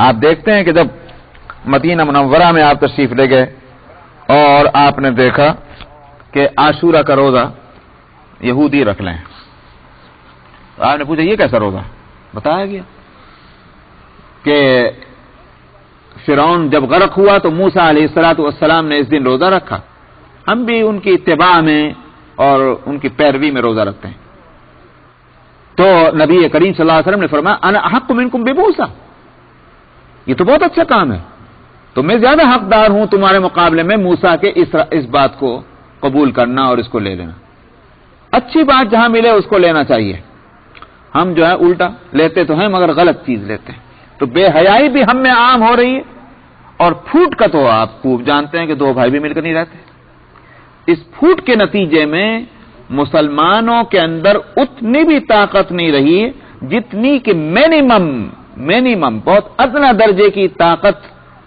آپ دیکھتے ہیں کہ جب مدینہ منورہ میں آپ تشریف لے گئے اور آپ نے دیکھا کہ عاشورہ کا روزہ یہودی رکھ لیں، آپ نے پوچھا یہ کیسا روزہ؟ بتایا گیا کہ فرعون جب غرق ہوا تو موسیٰ علیہ السلام نے اس دن روزہ رکھا، ہم بھی ان کی اتباع میں اور ان کی پیروی میں روزہ رکھتے ہیں۔ تو نبی کریم صلی اللہ علیہ وسلم نے فرمایا انا احق منکم بموسیٰ، یہ تو بہت اچھا کام ہے، تو میں زیادہ حقدار ہوں تمہارے مقابلے میں موسیٰ کے اس بات کو قبول کرنا اور اس کو لے لینا۔ اچھی بات جہاں ملے اس کو لینا چاہیے، ہم جو ہے الٹا لیتے تو ہیں مگر غلط چیز لیتے ہیں۔ تو بے حیائی بھی ہم میں عام ہو رہی ہے اور پھوٹ کا تو آپ خوب جانتے ہیں کہ دو بھائی بھی مل کر نہیں رہتے. اس پھوٹ کے نتیجے میں مسلمانوں کے اندر اتنی بھی طاقت نہیں رہی جتنی کہ منیمم بہت ادنا درجے کی طاقت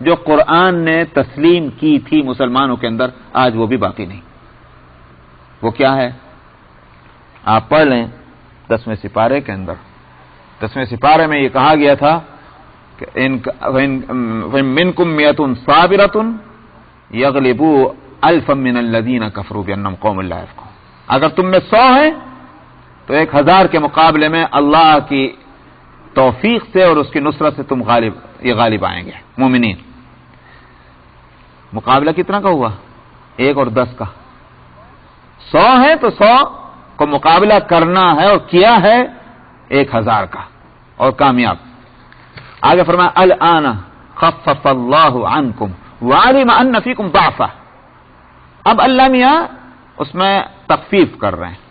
جو قرآن نے تسلیم کی تھی مسلمانوں کے اندر، آج وہ بھی باقی نہیں. وہ کیا ہے؟ آپ پڑھ لیں 10ویں سپارے کے اندر. 10ویں سپارے میں یہ کہا گیا تھا کہ مِنْكُمْ مِئَةٌ صَابِرَةٌ يَغْلِبُوا أَلْفًا مِّنَ الَّذِينَ كَفَرُوا بِأَنَّهُمْ قَوْمٌ لَا يَفْقَهُونَ. اگر تم میں 100 ہیں تو 1000 کے مقابلے میں اللہ کی توفیق سے اور اس کی نصرت سے تم غالب آئیں گے مومنین. مقابلہ کتنا کا ہوا؟ 1 اور 10 کا. 100 ہے تو 100 کو مقابلہ کرنا ہے اور کیا ہے 1000 کا اور کامیاب. آگے فرمایا الآن خفف اللہ عنکم وعلم ان فیکم ضعفا. اب اللہ میاں اس میں تخفیف کر رہے ہیں،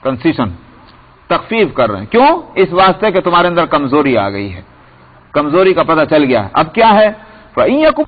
کنسیشن تخفیف کر رہے ہیں. کیوں؟ اس واسطے کہ تمہارے اندر کمزوری آ گئی ہے، کمزوری کا پتہ چل گیا. اب کیا ہے؟ فَإِن يَكُنْ